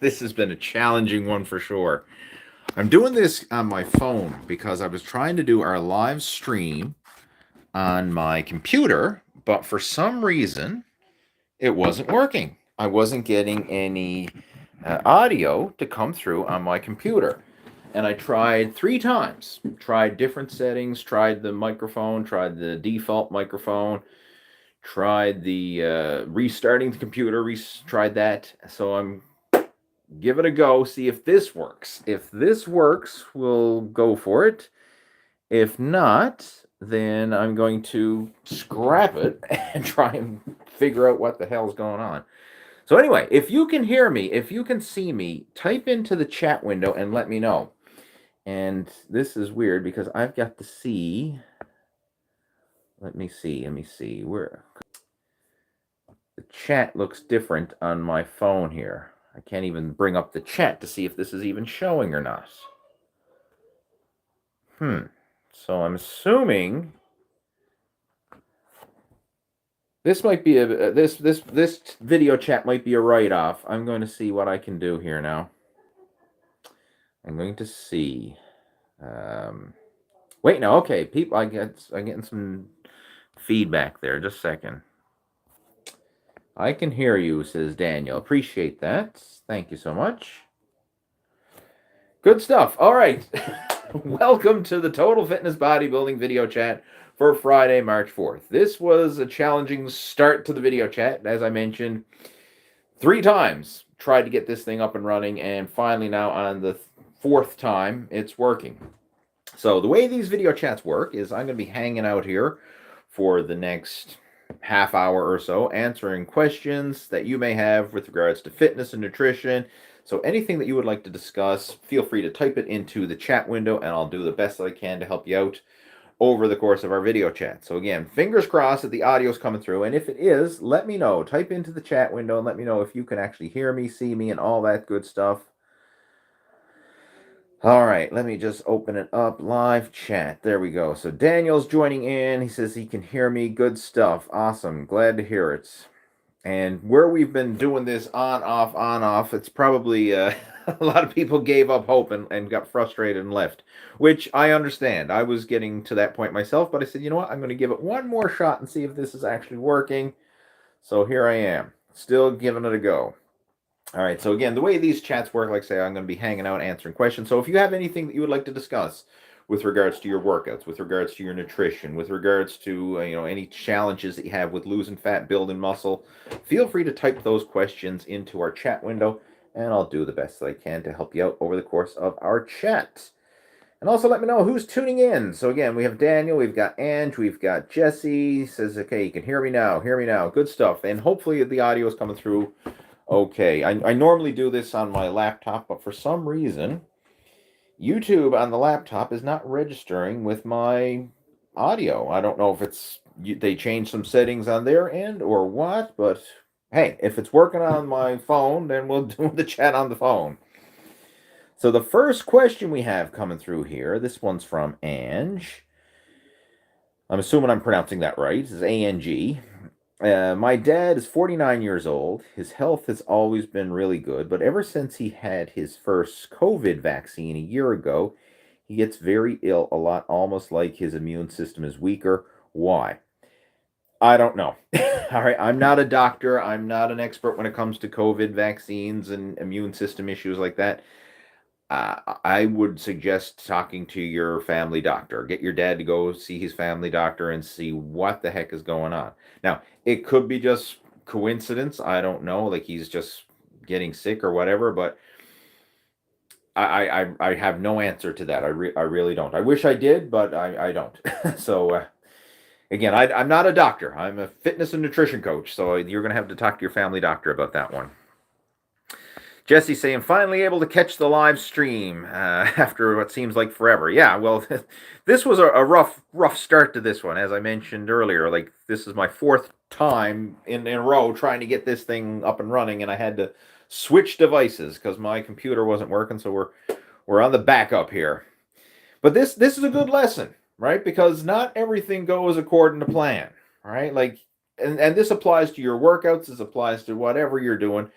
This has been a challenging one for sure. I'm doing this on my phone because I was trying to do our live stream on my computer, but for some reason it wasn't working. I wasn't getting any audio to come through on my computer. And I tried 3 times, tried different settings, tried the microphone, tried the default microphone, tried the restarting the computer, tried that. So I'm give it a go, see if this works. If this works, we'll go for it. If not, then I'm going to scrap it and try and figure out what the hell's going on. So anyway, if you can hear me, if you can see me, type into the chat window and let me know. And this is weird because I've got to see. Let me see. Where the chat looks different on my phone here. I can't even bring up the chat to see if this is even showing or not. So I'm assuming this might be this video chat might be a write-off. I'm going to see what I can do here now. I'm going to see. Wait, no, okay, people, I'm getting some feedback there. Just a second. I can hear you, says Daniel. Appreciate that. Thank you so much. Good stuff. All right. Welcome to the Total Fitness Bodybuilding video chat for Friday, March 4th. This was a challenging start to the video chat. As I mentioned, 3 times tried to get this thing up and running, and finally now on the 4th time, it's working. So the way these video chats work is I'm going to be hanging out here for the next half hour or so, answering questions that you may have with regards to fitness and nutrition. So anything that you would like to discuss, feel free to type it into the chat window, and I'll do the best that I can to help you out over the course of our video chat. So again, fingers crossed that the audio is coming through, and if it is, let me know. Type into the chat window and let me know if you can actually hear me, see me, and all that good stuff. All right, let me just open it up. Live chat. There we go. So Daniel's joining in. He says he can hear me. Good stuff. Awesome. Glad to hear it. And where we've been doing this on, off, it's probably a lot of people gave up hope and got frustrated and left, which I understand. I was getting to that point myself, but I said, you know what? I'm going to give it one more shot and see if this is actually working. So here I am, still giving it a go. All right, so again, the way these chats work, like I say, I'm going to be hanging out answering questions. So if you have anything that you would like to discuss with regards to your workouts, with regards to your nutrition, with regards to any challenges that you have with losing fat, building muscle, feel free to type those questions into our chat window, and I'll do the best that I can to help you out over the course of our chat. And also let me know who's tuning in. So again, we have Daniel, we've got Ange, we've got Jesse. Says, okay, you can hear me now. Good stuff. And hopefully the audio is coming through okay. I normally do this on my laptop, but for some reason, YouTube on the laptop is not registering with my audio. I don't know if they changed some settings on their end or what, but hey, if it's working on my phone, then we'll do the chat on the phone. So the first question we have coming through here, this one's from Ange. I'm assuming I'm pronouncing that right. This is A-N-G. My dad is 49 years old. His health has always been really good, but ever since he had his first COVID vaccine a year ago, he gets very ill a lot, almost like his immune system is weaker. Why? I don't know. All right, I'm not a doctor. I'm not an expert when it comes to COVID vaccines and immune system issues like that. I would suggest talking to your family doctor. Get your dad to go see his family doctor and see what the heck is going on. Now, it could be just coincidence. I don't know, like he's just getting sick or whatever, but I have no answer to that. I really don't. I wish I did, but I don't. So, again, I'm not a doctor. I'm a fitness and nutrition coach, so you're going to have to talk to your family doctor about that one. Jesse saying, finally able to catch the live stream after what seems like forever. Yeah, well, this was a rough start to this one, as I mentioned earlier. Like, this is my 4th time in a row trying to get this thing up and running, and I had to switch devices because my computer wasn't working, so we're on the backup here. But this is a good lesson, right? Because not everything goes according to plan, right? Like, and this applies to your workouts. This applies to whatever you're doing.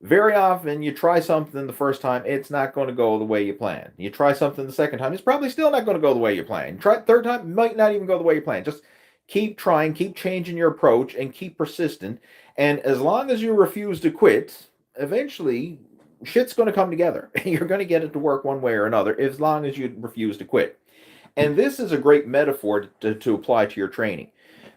Very often, you try something the first time, it's not going to go the way you plan. You try something the second time, it's probably still not going to go the way you plan. Try it third time, might not even go the way you plan. Just keep trying, keep changing your approach, and keep persistent. And as long as you refuse to quit, eventually shit's going to come together. You're going to get it to work one way or another as long as you refuse to quit. And this is a great metaphor to apply to your training,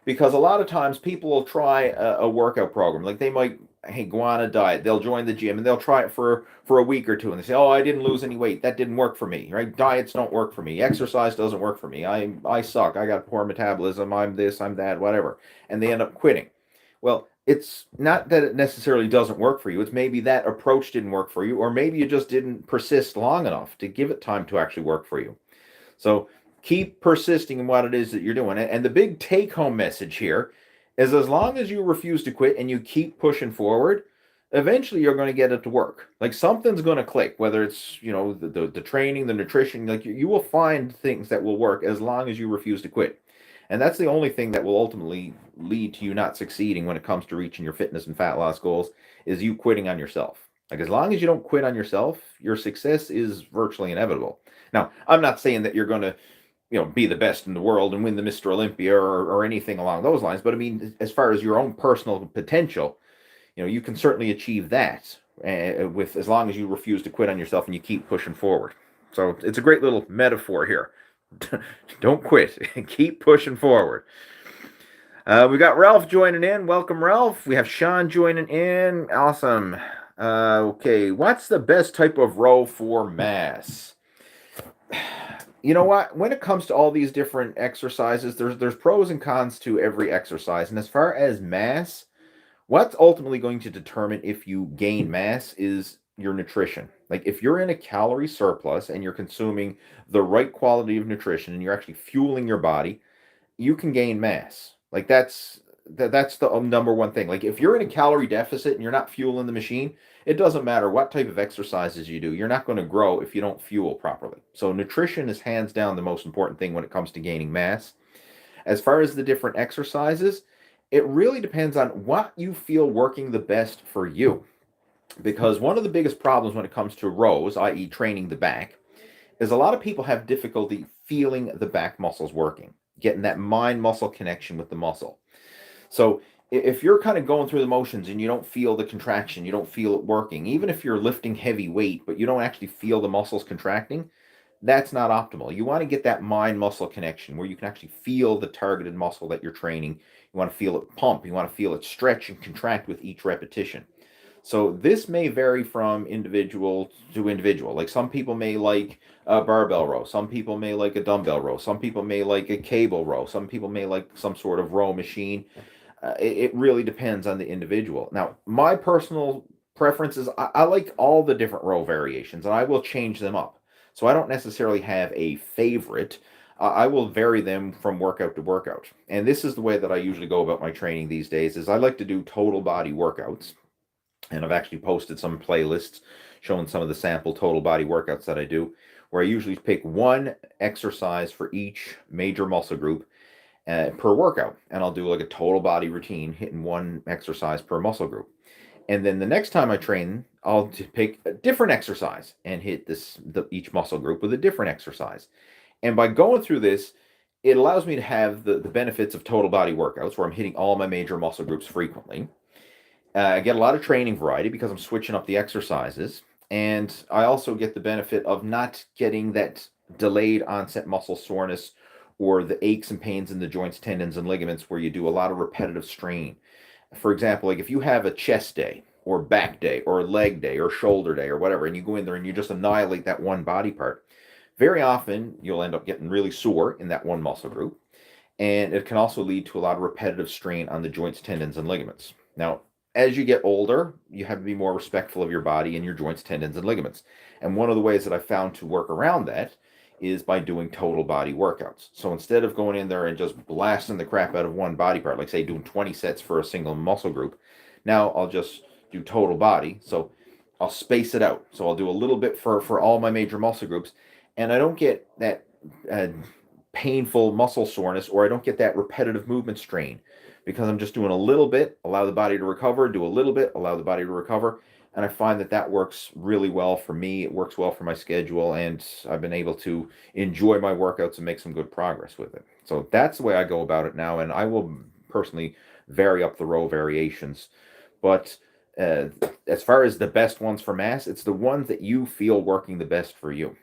because a lot of times people will try a workout program. Like they might, hey, go on a diet. They'll join the gym and they'll try it for a week or two, and they say, oh, I didn't lose any weight. That didn't work for me, right? Diets don't work for me. Exercise doesn't work for me. I suck. I got poor metabolism. I'm this, I'm that, whatever. And they end up quitting. Well, it's not that it necessarily doesn't work for you. It's maybe that approach didn't work for you, or maybe you just didn't persist long enough to give it time to actually work for you. So keep persisting in what it is that you're doing. And the big take-home message here is, as long as you refuse to quit and you keep pushing forward, eventually you're going to get it to work. Like something's going to click, whether it's, the training, the nutrition, like you will find things that will work as long as you refuse to quit. And that's the only thing that will ultimately lead to you not succeeding when it comes to reaching your fitness and fat loss goals, is you quitting on yourself. Like as long as you don't quit on yourself, your success is virtually inevitable. Now, I'm not saying that you're going to be the best in the world and win the Mr. Olympia or anything along those lines. But I mean, as far as your own personal potential, you can certainly achieve that with, as long as you refuse to quit on yourself and you keep pushing forward. So it's a great little metaphor here. Don't quit. Keep pushing forward. We got Ralph joining in. Welcome, Ralph. We have Sean joining in. Awesome. Okay, what's the best type of row for mass? You know what? When it comes to all these different exercises, there's pros and cons to every exercise. And as far as mass, what's ultimately going to determine if you gain mass is your nutrition. Like if you're in a calorie surplus and you're consuming the right quality of nutrition and you're actually fueling your body, you can gain mass. Like that's the number one thing. Like if you're in a calorie deficit and you're not fueling the machine, it doesn't matter what type of exercises you do. You're not going to grow if you don't fuel properly. So nutrition is hands down the most important thing when it comes to gaining mass. As far as the different exercises, it really depends on what you feel working the best for you. Because one of the biggest problems when it comes to rows, i.e. training the back, is a lot of people have difficulty feeling the back muscles working, getting that mind-muscle connection with the muscle. So if you're kind of going through the motions and you don't feel the contraction, you don't feel it working, even if you're lifting heavy weight, but you don't actually feel the muscles contracting, that's not optimal. You want to get that mind-muscle connection where you can actually feel the targeted muscle that you're training. You want to feel it pump. You want to feel it stretch and contract with each repetition. So this may vary from individual to individual. Like some people may like a barbell row. Some people may like a dumbbell row. Some people may like a cable row. Some people may like some sort of row machine. It really depends on the individual. Now, my personal preference is I like all the different row variations, and I will change them up. So I don't necessarily have a favorite. I will vary them from workout to workout. And this is the way that I usually go about my training these days, is I like to do total body workouts. And I've actually posted some playlists showing some of the sample total body workouts that I do, where I usually pick one exercise for each major muscle group per workout. And I'll do like a total body routine, hitting one exercise per muscle group. And then the next time I train, I'll pick a different exercise and hit each muscle group with a different exercise. And by going through this, it allows me to have the benefits of total body workouts where I'm hitting all my major muscle groups frequently. I get a lot of training variety because I'm switching up the exercises. And I also get the benefit of not getting that delayed onset muscle soreness or the aches and pains in the joints, tendons, and ligaments where you do a lot of repetitive strain. For example, like if you have a chest day or back day or leg day or shoulder day or whatever, and you go in there and you just annihilate that one body part, very often you'll end up getting really sore in that one muscle group. And it can also lead to a lot of repetitive strain on the joints, tendons, and ligaments. Now, as you get older, you have to be more respectful of your body and your joints, tendons, and ligaments. And one of the ways that I found to work around that is by doing total body workouts. So instead of going in there and just blasting the crap out of one body part, like say doing 20 sets for a single muscle group, now I'll just do total body. So I'll space it out. So I'll do a little bit for all my major muscle groups, and I don't get that painful muscle soreness, or I don't get that repetitive movement strain, because I'm just doing a little bit, allow the body to recover, do a little bit, allow the body to recover. and I find that that works really well for me. It works well for my schedule, and I've been able to enjoy my workouts and make some good progress with it. So that's the way I go about it now, and I will personally vary up the row variations. But uh, as far as the best ones for mass, it's the ones that you feel working the best for you.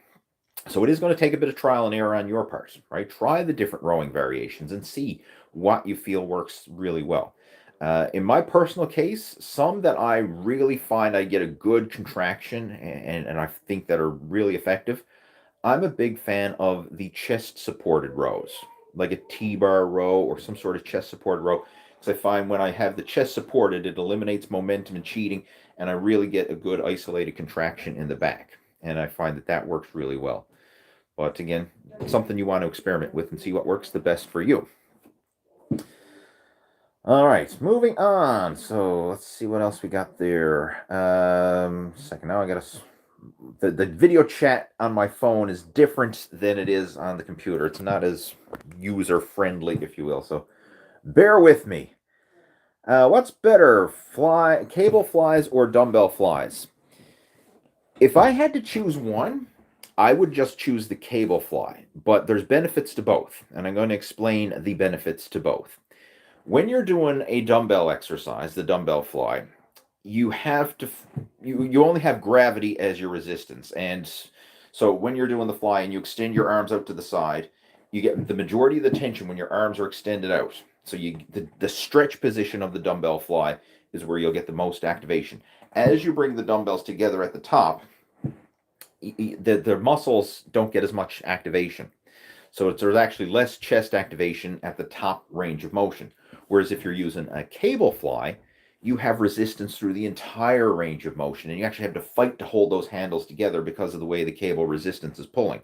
So it is going to take a bit of trial and error on your part, right? Try the different rowing variations and see what you feel works really well. In my personal case, some that I really find I get a good contraction and I think that are really effective, I'm a big fan of the chest supported rows, like a T-bar row or some sort of chest supported row. Because I find when I have the chest supported, it eliminates momentum and cheating, and I really get a good isolated contraction in the back. And I find that that works really well. But again, something you want to experiment with and see what works the best for you. All right, moving on. So let's see what else we got there. Second, now I got the video chat on my phone is different than it is on the computer. It's not as user friendly, if you will. So bear with me. What's better, cable flies or dumbbell flies? If I had to choose one, I would just choose the cable fly, but there's benefits to both, and I'm going to explain the benefits to both. When you're doing a dumbbell exercise, the dumbbell fly, you have to you only have gravity as your resistance, and so when you're doing the fly and you extend your arms out to the side, you get the majority of the tension when your arms are extended out. So the stretch position of the dumbbell fly is where you'll get the most activation. As you bring the dumbbells together at the top, the muscles don't get as much activation. So there's actually less chest activation at the top range of motion. Whereas if you're using a cable fly, you have resistance through the entire range of motion, and you actually have to fight to hold those handles together because of the way the cable resistance is pulling.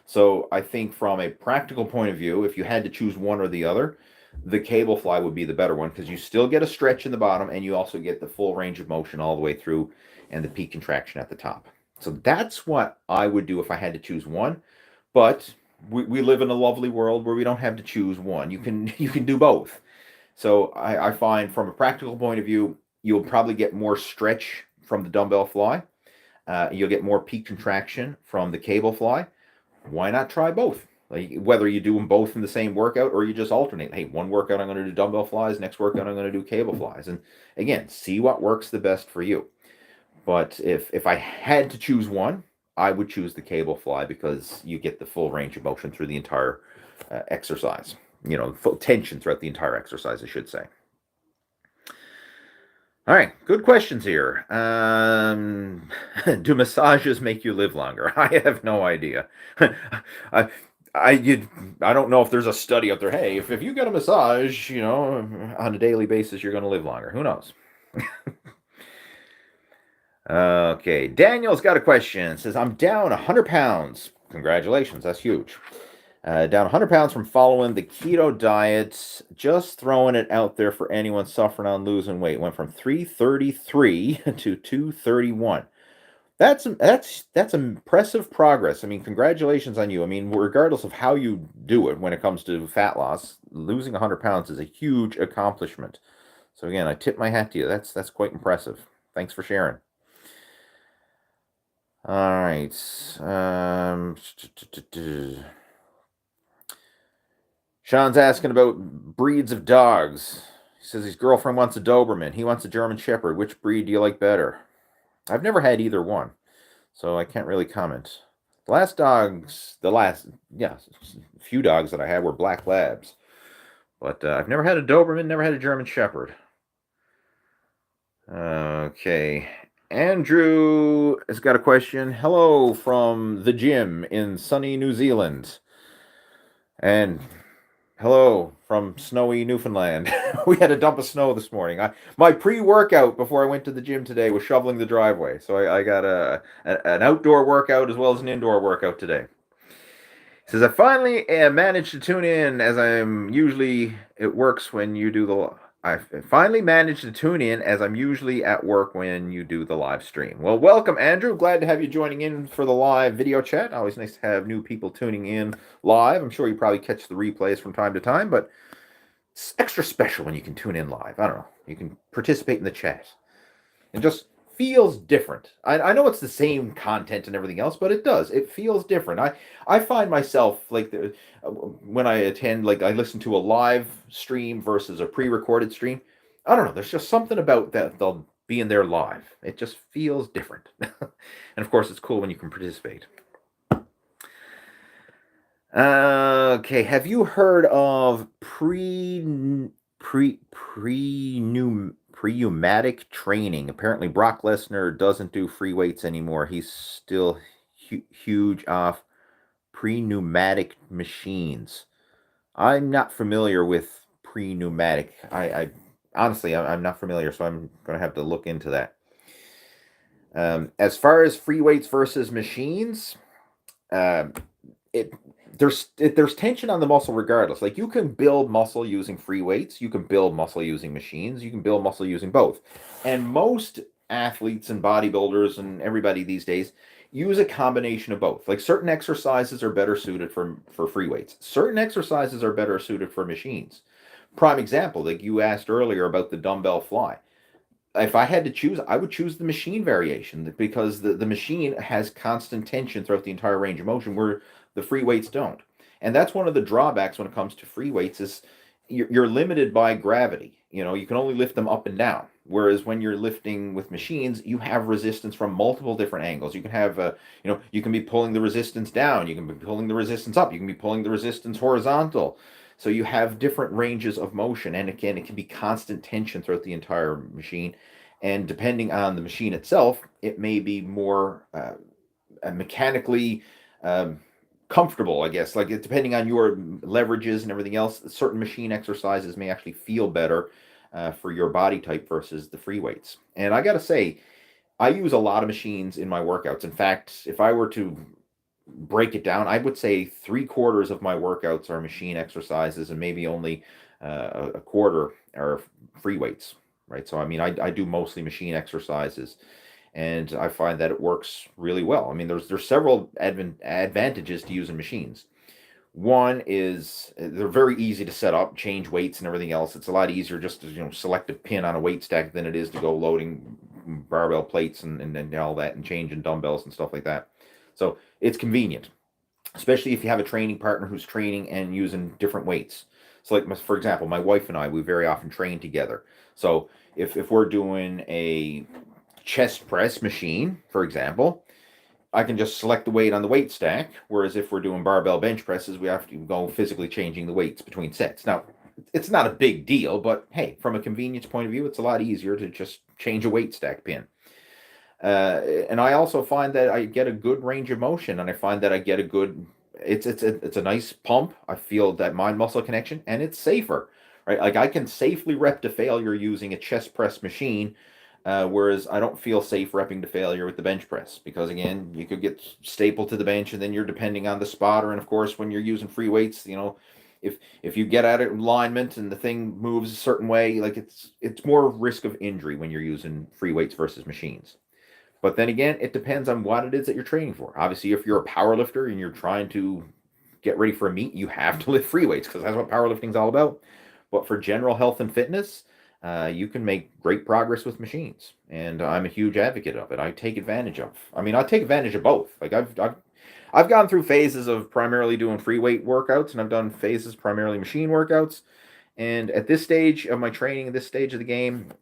So I think from a practical point of view, if you had to choose one or the other, the cable fly would be the better one because you still get a stretch in the bottom and you also get the full range of motion all the way through and the peak contraction at the top. So that's what I would do if I had to choose one. But we live in a lovely world where we don't have to choose one. You can do both. So I find from a practical point of view, you'll probably get more stretch from the dumbbell fly. You'll get more peak contraction from the cable fly. Why not try both? Like, whether you do them both in the same workout or you just alternate. Hey, one workout I'm going to do dumbbell flies, next workout I'm going to do cable flies. And again, see what works the best for you. But if I had to choose one, I would choose the cable fly because you get the full range of motion through the entire exercise. Full tension throughout the entire exercise, I should say. All right, good questions here. Do massages make you live longer? I have no idea. I don't know if there's a study out there. Hey, if you get a massage, on a daily basis, you're going to live longer. Who knows? Okay, Daniel's got a question. It says, I'm down 100 pounds. Congratulations, that's huge. Down 100 pounds from following the keto diet. Just throwing it out there for anyone suffering on losing weight. Went from 333 to 231. That's impressive progress. I mean, congratulations on you. I mean, regardless of how you do it when it comes to fat loss, losing 100 pounds is a huge accomplishment. So again, I tip my hat to you. That's quite impressive. Thanks for sharing. All right. Sean's asking about breeds of dogs. He says his girlfriend wants a Doberman. He wants a German Shepherd. Which breed do you like better? I've never had either one, so I can't really comment. The last few dogs that I had were black labs. But I've never had a Doberman, never had a German Shepherd. Okay. Andrew has got a question. Hello from the gym in sunny New Zealand. And hello from snowy Newfoundland. We had a dump of snow this morning. My pre-workout before I went to the gym today was shoveling the driveway. So I got an outdoor workout as well as an indoor workout today. He says, I finally managed to tune in as I'm usually, it works when you do the... I finally managed to tune in as I'm usually at work when you do the live stream. Well, welcome, Andrew. Glad to have you joining in for the live video chat. Always nice to have new people tuning in live. I'm sure you probably catch the replays from time to time, but it's extra special when you can tune in live. I don't know. You can participate in the chat. And just feels different. I know it's the same content and everything else, but it does. It feels different. I find myself like when I attend, like I listen to a live stream versus a pre-recorded stream. I don't know. There's just something about that they'll being there live. It just feels different. And of course, it's cool when you can participate. Okay, have you heard of pneumatic training? Apparently, Brock Lesnar doesn't do free weights anymore. He's still huge off pneumatic machines. I'm not familiar with pneumatic. I honestly, I'm not familiar, so I'm going to have to look into that. As far as free weights versus machines, there's tension on the muscle regardless. Like you can build muscle using free weights, you can build muscle using machines, you can build muscle using both. And most athletes and bodybuilders and everybody these days use a combination of both. Like certain exercises are better suited for free weights. Certain exercises are better suited for machines. Prime example, like you asked earlier about the dumbbell fly. If I had to choose, I would choose the machine variation because the machine has constant tension throughout the entire range of motion where the free weights don't. And that's one of the drawbacks when it comes to free weights is you're limited by gravity. You know, you can only lift them up and down. Whereas when you're lifting with machines, you have resistance from multiple different angles. You can have, you can be pulling the resistance down. You can be pulling the resistance up. You can be pulling the resistance horizontal. So you have different ranges of motion, and again, it can be constant tension throughout the entire machine. And depending on the machine itself, it may be more mechanically comfortable, I guess. Like depending on your leverages and everything else, certain machine exercises may actually feel better for your body type versus the free weights. And I got to say, I use a lot of machines in my workouts. In fact, if I were to break it down, I would say 3/4 of my workouts are machine exercises and maybe only a quarter are free weights, right? So, I mean, I do mostly machine exercises and I find that it works really well. I mean, there's several advantages to using machines. One is they're very easy to set up, change weights and everything else. It's a lot easier just to select a pin on a weight stack than it is to go loading barbell plates and all that and changing dumbbells and stuff like that. So it's convenient, especially if you have a training partner who's training and using different weights. So like, for example, my wife and I, we very often train together. So if we're doing a chest press machine, for example, I can just select the weight on the weight stack. Whereas if we're doing barbell bench presses, we have to go physically changing the weights between sets. Now, it's not a big deal, but hey, from a convenience point of view, it's a lot easier to just change a weight stack pin. And I also find that I get a good range of motion, and I find that I get a good. It's a nice pump. I feel that mind muscle connection, and it's safer, right? Like I can safely rep to failure using a chest press machine, whereas I don't feel safe repping to failure with the bench press because again, you could get stapled to the bench, and then you're depending on the spotter. And of course, when you're using free weights, if you get out of alignment and the thing moves a certain way, like it's more risk of injury when you're using free weights versus machines. But then again, it depends on what it is that you're training for. Obviously, if you're a power lifter and you're trying to get ready for a meet, you have to lift free weights because that's what powerlifting is all about. But for general health and fitness, you can make great progress with machines, and I'm a huge advocate of it. I take advantage of. I mean, I take advantage of both. Like I've gone through phases of primarily doing free weight workouts, and I've done phases primarily machine workouts. And at this stage of my training, at this stage of the game,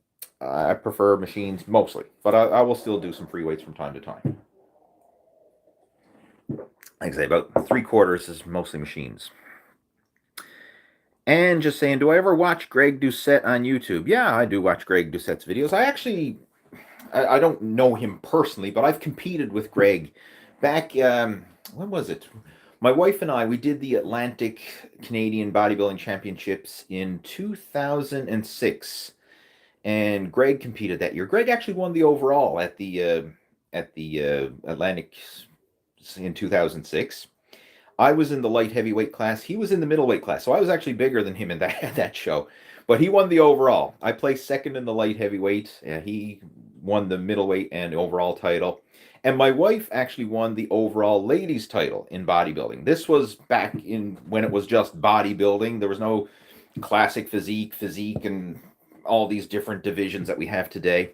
I prefer machines mostly, but I will still do some free weights from time to time. Like I say, about 3/4 is mostly machines. And just saying, do I ever watch Greg Doucette on YouTube? Yeah, I do watch Greg Doucette's videos. I don't know him personally, but I've competed with Greg back, when was it? My wife and I, we did the Atlantic Canadian Bodybuilding Championships in 2006. And Greg competed that year. Greg actually won the overall at the Atlantic in 2006. I was in the light heavyweight class. He was in the middleweight class, so I was actually bigger than him in that show. But he won the overall. I placed second in the light heavyweight. He won the middleweight and overall title. And my wife actually won the overall ladies title in bodybuilding. This was back in when it was just bodybuilding. There was no classic physique, and all these different divisions that we have today.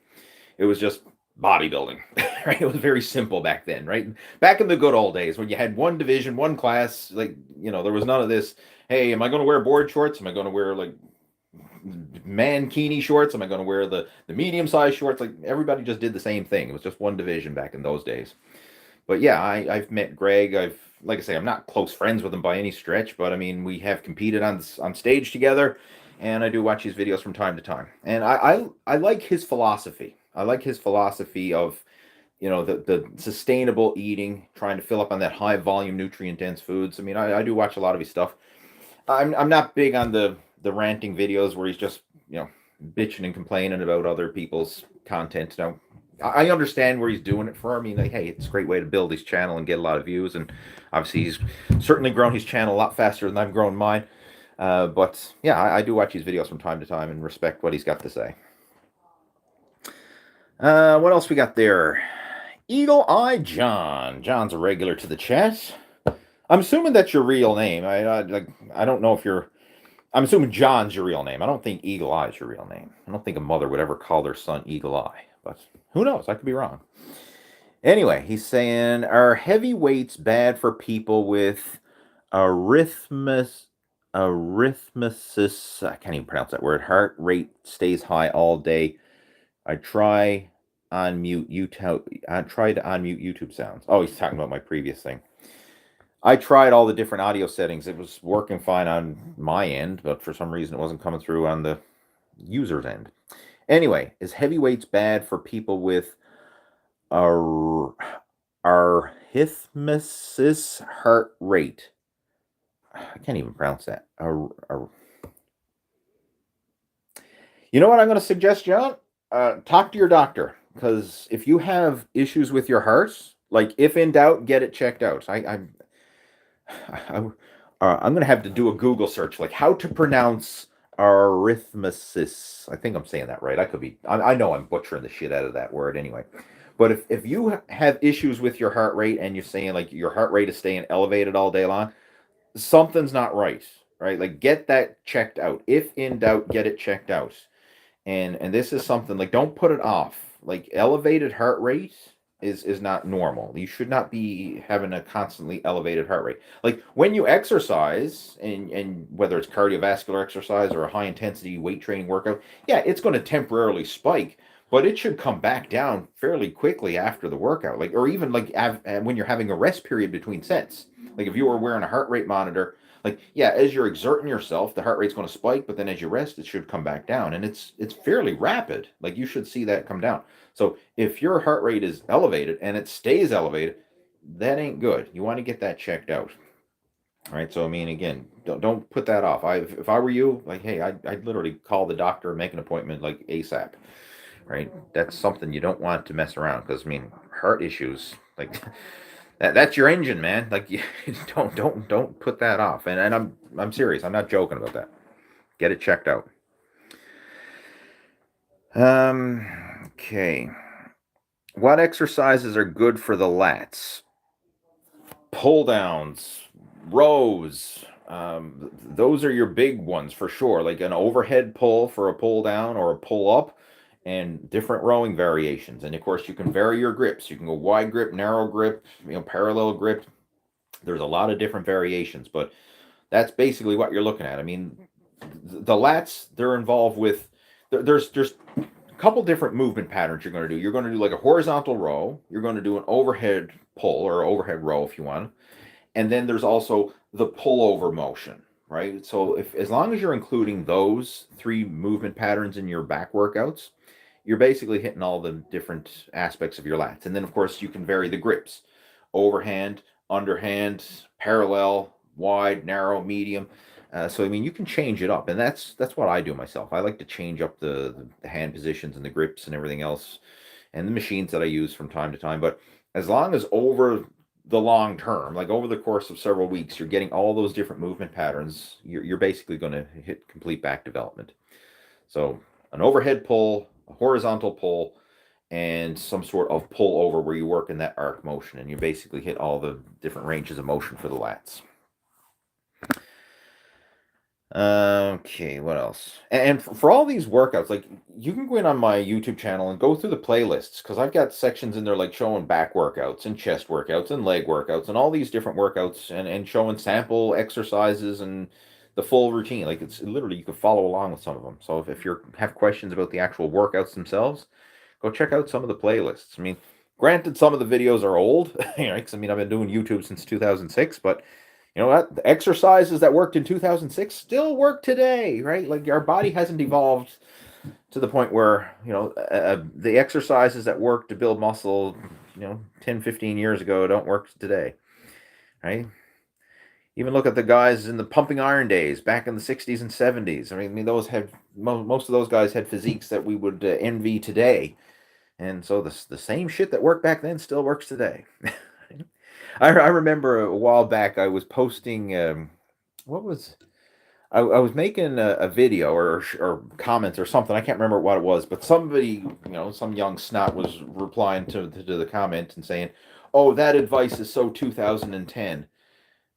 It was just bodybuilding, right? It was very simple back then, right? Back in the good old days when you had one division, one class, like, there was none of this. Hey, am I going to wear board shorts? Am I going to wear like mankini shorts? Am I going to wear the medium size shorts? Like, everybody just did the same thing. It was just one division back in those days. But yeah, I've met Greg. Like I say, I'm not close friends with him by any stretch, but I mean, we have competed on stage together, and I do watch his videos from time to time. And I like his philosophy. I like his philosophy of, the sustainable eating, trying to fill up on that high volume, nutrient dense foods. I mean, I do watch a lot of his stuff. I'm not big on the ranting videos where he's just, bitching and complaining about other people's content. Now, I understand where he's doing it for. I mean, like, hey, it's a great way to build his channel and get a lot of views. And obviously, he's certainly grown his channel a lot faster than I've grown mine. But yeah, I do watch his videos from time to time and respect what he's got to say. What else we got there? Eagle Eye John. John's a regular to the chat. I'm assuming that's your real name. I don't know if you're. I'm assuming John's your real name. I don't think Eagle Eye is your real name. I don't think a mother would ever call their son Eagle Eye. But who knows? I could be wrong. Anyway, he's saying, are heavy weights bad for people with arrhythmias? I can't even pronounce that word. Heart rate stays high all day. I tried to unmute YouTube sounds. Oh, he's talking about my previous thing. I tried all the different audio settings. It was working fine on my end, but for some reason it wasn't coming through on the user's end. Anyway, is heavy weights bad for people with arrhythmias heart rate? I can't even pronounce that. You know what I'm going to suggest, John? Talk to your doctor, because if you have issues with your heart, like, if in doubt, get it checked out. I'm going to have to do a Google search, like how to pronounce arrhythmias. I think I'm saying that right. I could be. I know I'm butchering the shit out of that word anyway. But if you have issues with your heart rate and you're saying like your heart rate is staying elevated all day long, something's not right, right? Like, get that checked out. If in doubt, get it checked out. And this is something, like, don't put it off. Like, elevated heart rate is not normal. You should not be having a constantly elevated heart rate. Like, when you exercise, and whether it's cardiovascular exercise or a high intensity weight training workout, yeah, it's going to temporarily spike, but it should come back down fairly quickly after the workout. Like, or even like when you're having a rest period between sets. Like, if you were wearing a heart rate monitor, like, yeah, as you're exerting yourself, the heart rate's going to spike, but then as you rest, it should come back down. And it's fairly rapid. Like, you should see that come down. So if your heart rate is elevated and it stays elevated, that ain't good. You want to get that checked out. All right. So, I mean, again, don't put that off. If I were you, like, hey, I'd literally call the doctor and make an appointment, like, ASAP. Right. That's something you don't want to mess around, because, I mean, heart issues, like, that's your engine, man. Like, you don't put that off. And I'm serious. I'm not joking about that. Get it checked out. Okay. What exercises are good for the lats? Pull downs, rows. Those are your big ones for sure. Like an overhead pull for a pull down or a pull up, and different rowing variations. And of course, you can vary your grips. You can go wide grip, narrow grip, parallel grip. There's a lot of different variations, but that's basically what you're looking at. I mean, the lats, they're involved with, there's a couple different movement patterns you're going to do. You're going to do like a horizontal row. You're going to do an overhead pull or overhead row if you want. And then there's also the pullover motion, right? So as long as you're including those three movement patterns in your back workouts, you're basically hitting all the different aspects of your lats. And then, of course, you can vary the grips: overhand, underhand, parallel, wide, narrow, medium. So, I mean, you can change it up. And that's what I do myself. I like to change up the hand positions and the grips and everything else, and the machines that I use from time to time. But as long as over the long term, like over the course of several weeks, you're getting all those different movement patterns, you're basically going to hit complete back development. So an overhead pull, a horizontal pull, and some sort of pull over where you work in that arc motion, and you basically hit all the different ranges of motion for the lats. Okay, what else? And for all these workouts, like you can go in on my YouTube channel and go through the playlists because I've got sections in there like showing back workouts and chest workouts and leg workouts and all these different workouts and showing sample exercises and the full routine. Like it's literally you can follow along with some of them. So if you have questions about the actual workouts themselves, go check out some of the playlists. I mean, granted, some of the videos are old, you know, 'cause, I mean, I've been doing YouTube since 2006, but you know what? The exercises that worked in 2006 still work today, right? Like our body hasn't evolved to the point where, you know, the exercises that worked to build muscle, you know, 10, 15 years ago don't work today, right? Even look at the guys in the pumping iron days back in the 60s and 70s. I mean those had most of those guys had physiques that we would envy today. And so the same shit that worked back then still works today. I remember a while back I was posting what was I was making a video or comments or something. I can't remember what it was, but somebody, you know, some young snot was replying to the comment and saying, "Oh, that advice is so 2010."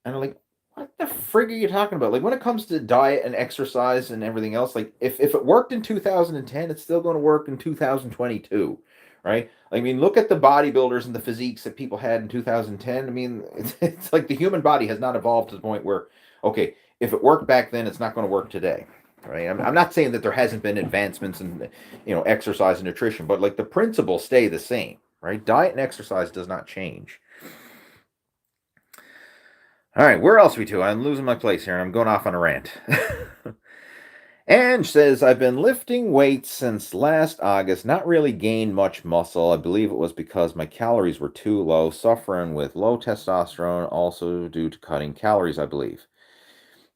And I'm like, what the frig are you talking about? Like when it comes to diet and exercise and everything else, like if it worked in 2010, it's still going to work in 2022, right? I mean, look at the bodybuilders and the physiques that people had in 2010. I mean, it's like the human body has not evolved to the point where, okay, if it worked back then, it's not going to work today, right? I'm not saying that there hasn't been advancements in, you know, exercise and nutrition, but like the principles stay the same, right? Diet and exercise does not change. All right, where else are we to? I'm losing my place here. I'm going off on a rant. Ange says, I've been lifting weights since last August, not really gained much muscle. I believe it was because my calories were too low, suffering with low testosterone, also due to cutting calories, I believe.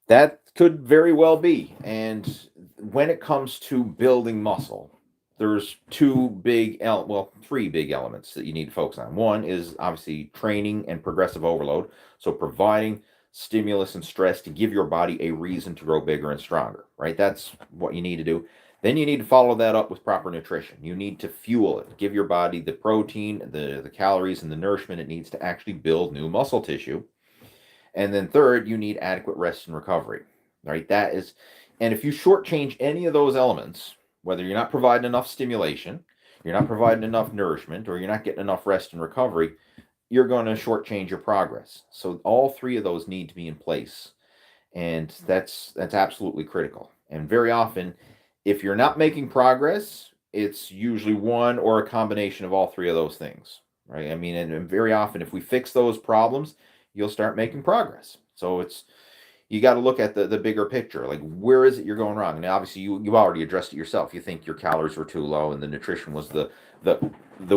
That could very well be. And when it comes to building muscle, there's three big elements that you need to focus on. One is obviously training and progressive overload. So providing stimulus and stress to give your body a reason to grow bigger and stronger, right? That's what you need to do. Then you need to follow that up with proper nutrition. You need to fuel it, give your body the protein, the calories, and the nourishment it needs to actually build new muscle tissue. And then third, you need adequate rest and recovery, right? And if you shortchange any of those elements, whether you're not providing enough stimulation, you're not providing enough nourishment, or you're not getting enough rest and recovery, you're going to shortchange your progress. So all three of those need to be in place, and that's absolutely critical. And very often, if you're not making progress, it's usually one or a combination of all three of those things, right? I mean, and very often, if we fix those problems, you'll start making progress. So you got to look at the bigger picture. Like, where is it you're going wrong? And obviously, you've already addressed it yourself. You think your calories were too low, and the nutrition was the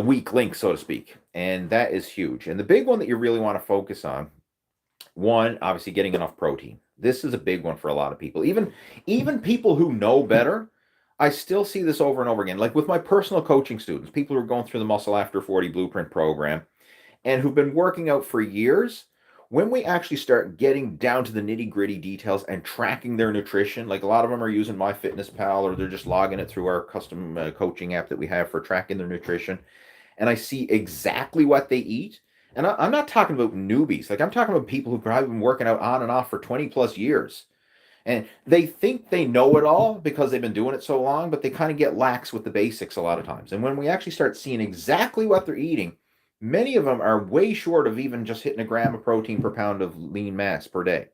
weak link, so to speak. And that is huge. And the big one that you really want to focus on, one, obviously getting enough protein. This is a big one for a lot of people. Even people who know better, I still see this over and over again. Like with my personal coaching students, people who are going through the Muscle After 40 Blueprint program and who've been working out for years, when we actually start getting down to the nitty-gritty details and tracking their nutrition, like a lot of them are using MyFitnessPal or they're just logging it through our custom coaching app that we have for tracking their nutrition, and I see exactly what they eat. And I'm not talking about newbies. Like I'm talking about people who've probably been working out on and off for 20 plus years. And they think they know it all because they've been doing it so long, but they kind of get lax with the basics a lot of times. And when we actually start seeing exactly what they're eating, many of them are way short of even just hitting a gram of protein per pound of lean mass per day.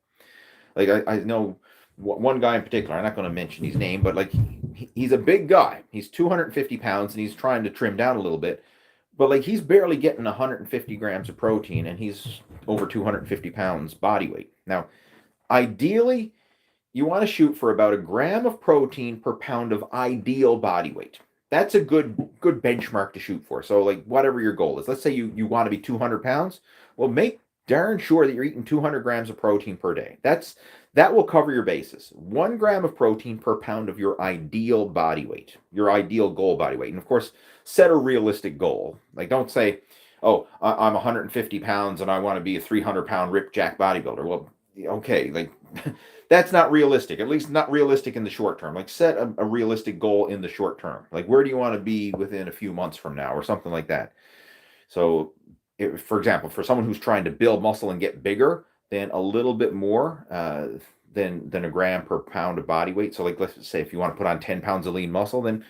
Like I know one guy in particular, I'm not going to mention his name, but like he's a big guy. He's 250 pounds and he's trying to trim down a little bit. But like he's barely getting 150 grams of protein and he's over 250 pounds body weight. Now, ideally, you want to shoot for about a gram of protein per pound of ideal body weight. That's a good benchmark to shoot for. So like whatever your goal is, let's say you want to be 200 pounds. Well, make darn sure that you're eating 200 grams of protein per day. That will cover your bases. 1 gram of protein per pound of your ideal body weight, your ideal goal body weight. And of course, set a realistic goal. Like don't say, oh, I'm 150 pounds and I want to be a 300-pound ripped jack bodybuilder. Well, okay, like that's not realistic, at least not realistic in the short term. Like set a realistic goal in the short term. Like where do you want to be within a few months from now or something like that? So for example, for someone who's trying to build muscle and get bigger, then a little bit more, than a gram per pound of body weight. So like, let's say if you want to put on 10 pounds of lean muscle, then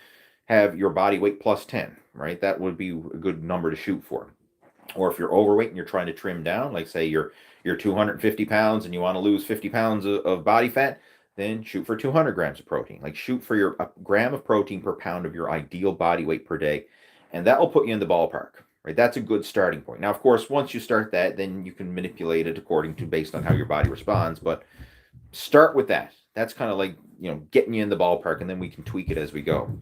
have your body weight plus 10, right? That would be a good number to shoot for. Or if you're overweight and you're trying to trim down, like say you're 250 pounds and you want to lose 50 pounds of body fat, then shoot for 200 grams of protein. Like shoot for your gram of protein per pound of your ideal body weight per day, and that will put you in the ballpark, right? That's a good starting point. Now, of course, once you start that, then you can manipulate it according to based on how your body responds, but start with that. That's kind of like, getting you in the ballpark, and then we can tweak it as we go.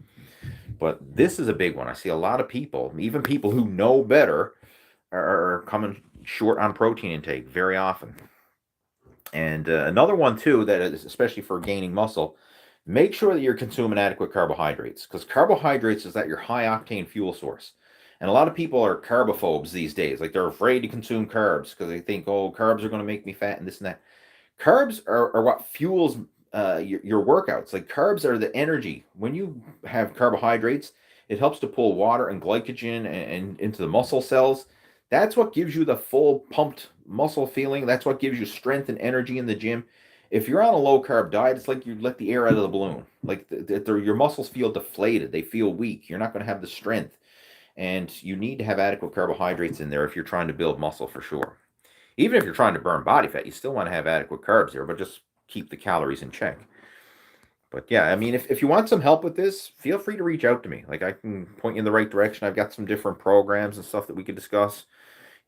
But this is a big one. I see a lot of people, even people who know better, are coming short on protein intake very often. And another one too, that is especially for gaining muscle, make sure that you're consuming adequate carbohydrates, because carbohydrates is that your high octane fuel source. And a lot of people are carbophobes these days. Like they're afraid to consume carbs because they think, oh, carbs are going to make me fat and this and that. Carbs are what fuels your workouts. Like carbs are the energy. When you have carbohydrates, it helps to pull water and glycogen and into the muscle cells. That's what gives you the full pumped muscle feeling. That's what gives you strength and energy in the gym. If you're on a low carb diet, it's like you let the air out of the balloon. Like your muscles feel deflated. They feel weak. You're not going to have the strength. And you need to have adequate carbohydrates in there if you're trying to build muscle for sure. Even if you're trying to burn body fat, you still want to have adequate carbs there, but just keep the calories in check. But yeah, I mean, if you want some help with this, feel free to reach out to me. Like I can point you in the right direction. I've got some different programs and stuff that we could discuss,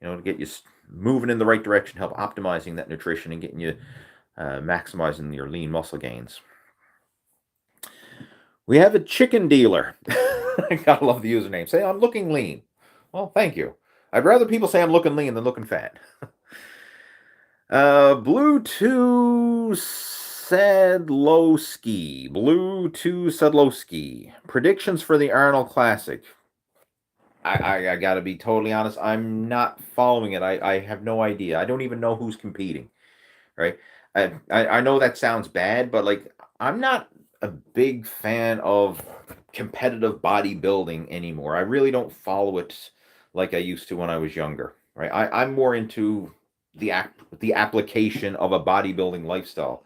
to get you moving in the right direction, help optimizing that nutrition and getting you maximizing your lean muscle gains. We have a chicken dealer. I gotta love the username. Say, I'm looking lean. Well, thank you. I'd rather people say I'm looking lean than looking fat. Blue 2 Sadlowski. Predictions for the Arnold Classic. I gotta be totally honest. I'm not following it. I have no idea. I don't even know who's competing. Right? I know that sounds bad, but like I'm not a big fan of competitive bodybuilding anymore. I really don't follow it like I used to when I was younger. Right? I'm more into the application of a bodybuilding lifestyle,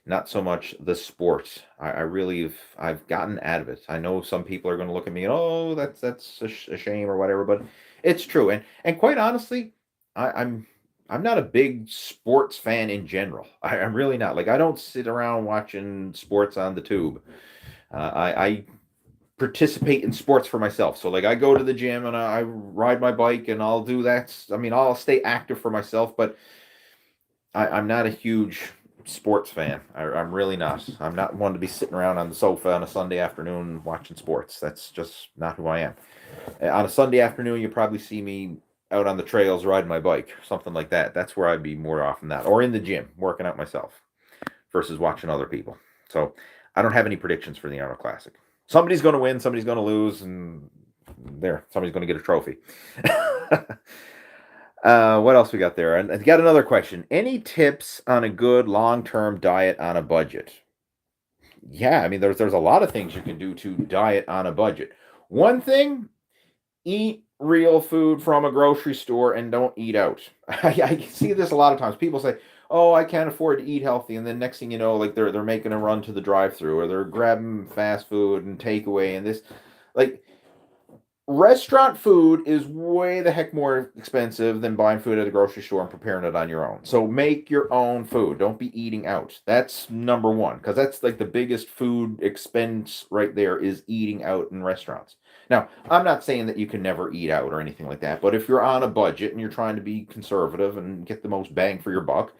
not so much the sport. I've gotten out of it. I know some people are going to look at me and, oh, that's a shame or whatever, but it's true. And quite honestly, I'm not a big sports fan in general. I'm really not. Like I don't sit around watching sports on the tube. I participate in sports for myself. So like I go to the gym and I ride my bike and I'll do that. I mean, I'll stay active for myself, but I'm not a huge sports fan. I'm really not. I'm not one to be sitting around on the sofa on a Sunday afternoon watching sports. That's just not who I am. On a Sunday afternoon, you probably see me out on the trails riding my bike, something like that. That's where I'd be more often that, or in the gym working out myself versus watching other people. So I don't have any predictions for the Arnold Classic. Somebody's going to win, somebody's going to lose, and somebody's going to get a trophy. What else we got there? And I got another question. Any tips on a good long-term diet on a budget? Yeah, I mean, there's a lot of things you can do to diet on a budget. One thing, eat real food from a grocery store and don't eat out. I see this a lot of times. People say, oh, I can't afford to eat healthy. And then next thing you know, like they're making a run to the drive-thru or they're grabbing fast food and takeaway and this. Like, restaurant food is way the heck more expensive than buying food at a grocery store and preparing it on your own. So make your own food. Don't be eating out. That's number one, because that's like the biggest food expense right there is eating out in restaurants. Now, I'm not saying that you can never eat out or anything like that, but if you're on a budget and you're trying to be conservative and get the most bang for your buck,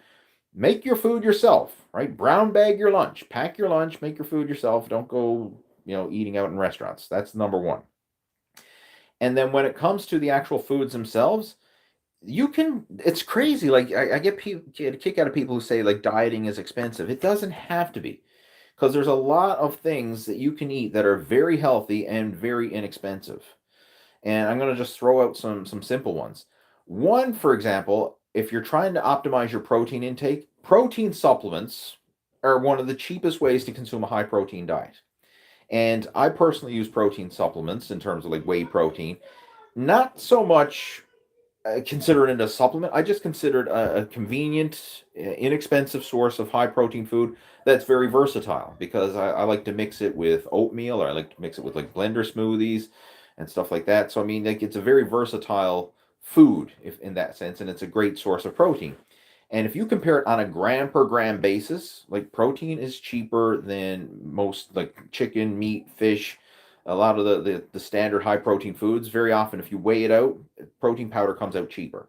make your food yourself, right? Brown bag your lunch, pack your lunch, make your food yourself. Don't go, eating out in restaurants. That's number one. And then when it comes to the actual foods themselves, it's crazy. Like I get a kick out of people who say like dieting is expensive. It doesn't have to be, because there's a lot of things that you can eat that are very healthy and very inexpensive. And I'm going to just throw out some simple ones. One, for example, if you're trying to optimize your protein intake, protein supplements are one of the cheapest ways to consume a high protein diet. And I personally use protein supplements in terms of like whey protein, not so much consider it a supplement. I just consider it a convenient, inexpensive source of high protein food that's very versatile, because I like to mix it with oatmeal, or I like to mix it with like blender smoothies and stuff like that. So I mean, like, it's a very versatile food, if in that sense, and it's a great source of protein. And if you compare it on a gram per gram basis, like, protein is cheaper than most, like, chicken, meat, fish, a lot of the standard high protein foods. Very often, if you weigh it out, protein powder comes out cheaper.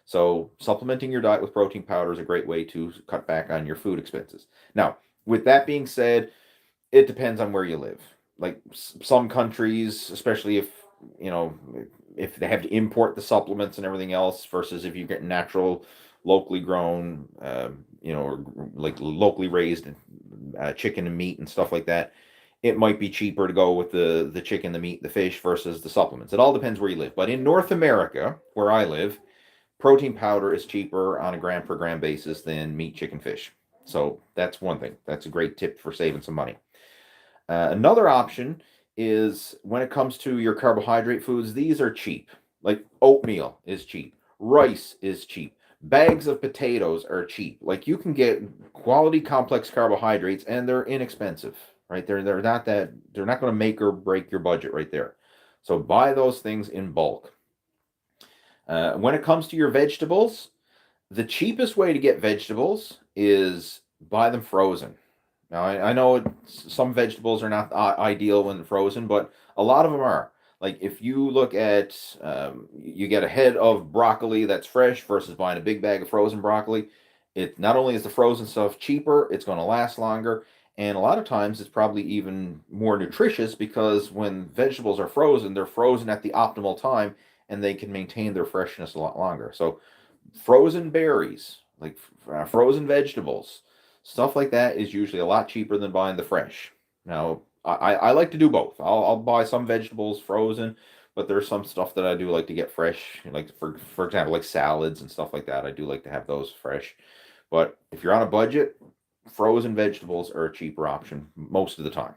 So supplementing your diet with protein powder is a great way to cut back on your food expenses. Now, with that being said, it depends on where you live. Like, some countries, especially if, you know, if they have to import the supplements and everything else, versus if you get natural, locally grown, or like locally raised chicken and meat and stuff like that, it might be cheaper to go with the chicken, the meat, the fish versus the supplements. It all depends where you live. But in North America, where I live, protein powder is cheaper on a gram per gram basis than meat, chicken, fish. So that's one thing. That's a great tip for saving some money. Another option is, when it comes to your carbohydrate foods, these are cheap. Like, oatmeal is cheap. Rice is cheap. Bags of potatoes are cheap. Like, you can get quality complex carbohydrates, and they're inexpensive, right? They're not going to make or break your budget right there. So buy those things in bulk. When it comes to your vegetables, the cheapest way to get vegetables is buy them frozen. Now, I know some vegetables are not ideal when frozen, but a lot of them are. Like, if you look at, you get a head of broccoli that's fresh versus buying a big bag of frozen broccoli. It not only is the frozen stuff cheaper, it's going to last longer, and a lot of times it's probably even more nutritious, because when vegetables are frozen, they're frozen at the optimal time, and they can maintain their freshness a lot longer. So, frozen berries, like frozen vegetables, stuff like that, is usually a lot cheaper than buying the fresh. Now, I like to do both. I'll buy some vegetables frozen, but there's some stuff that I do like to get fresh, like, for example, like salads and stuff like that. I do like to have those fresh. But if you're on a budget, frozen vegetables are a cheaper option most of the time.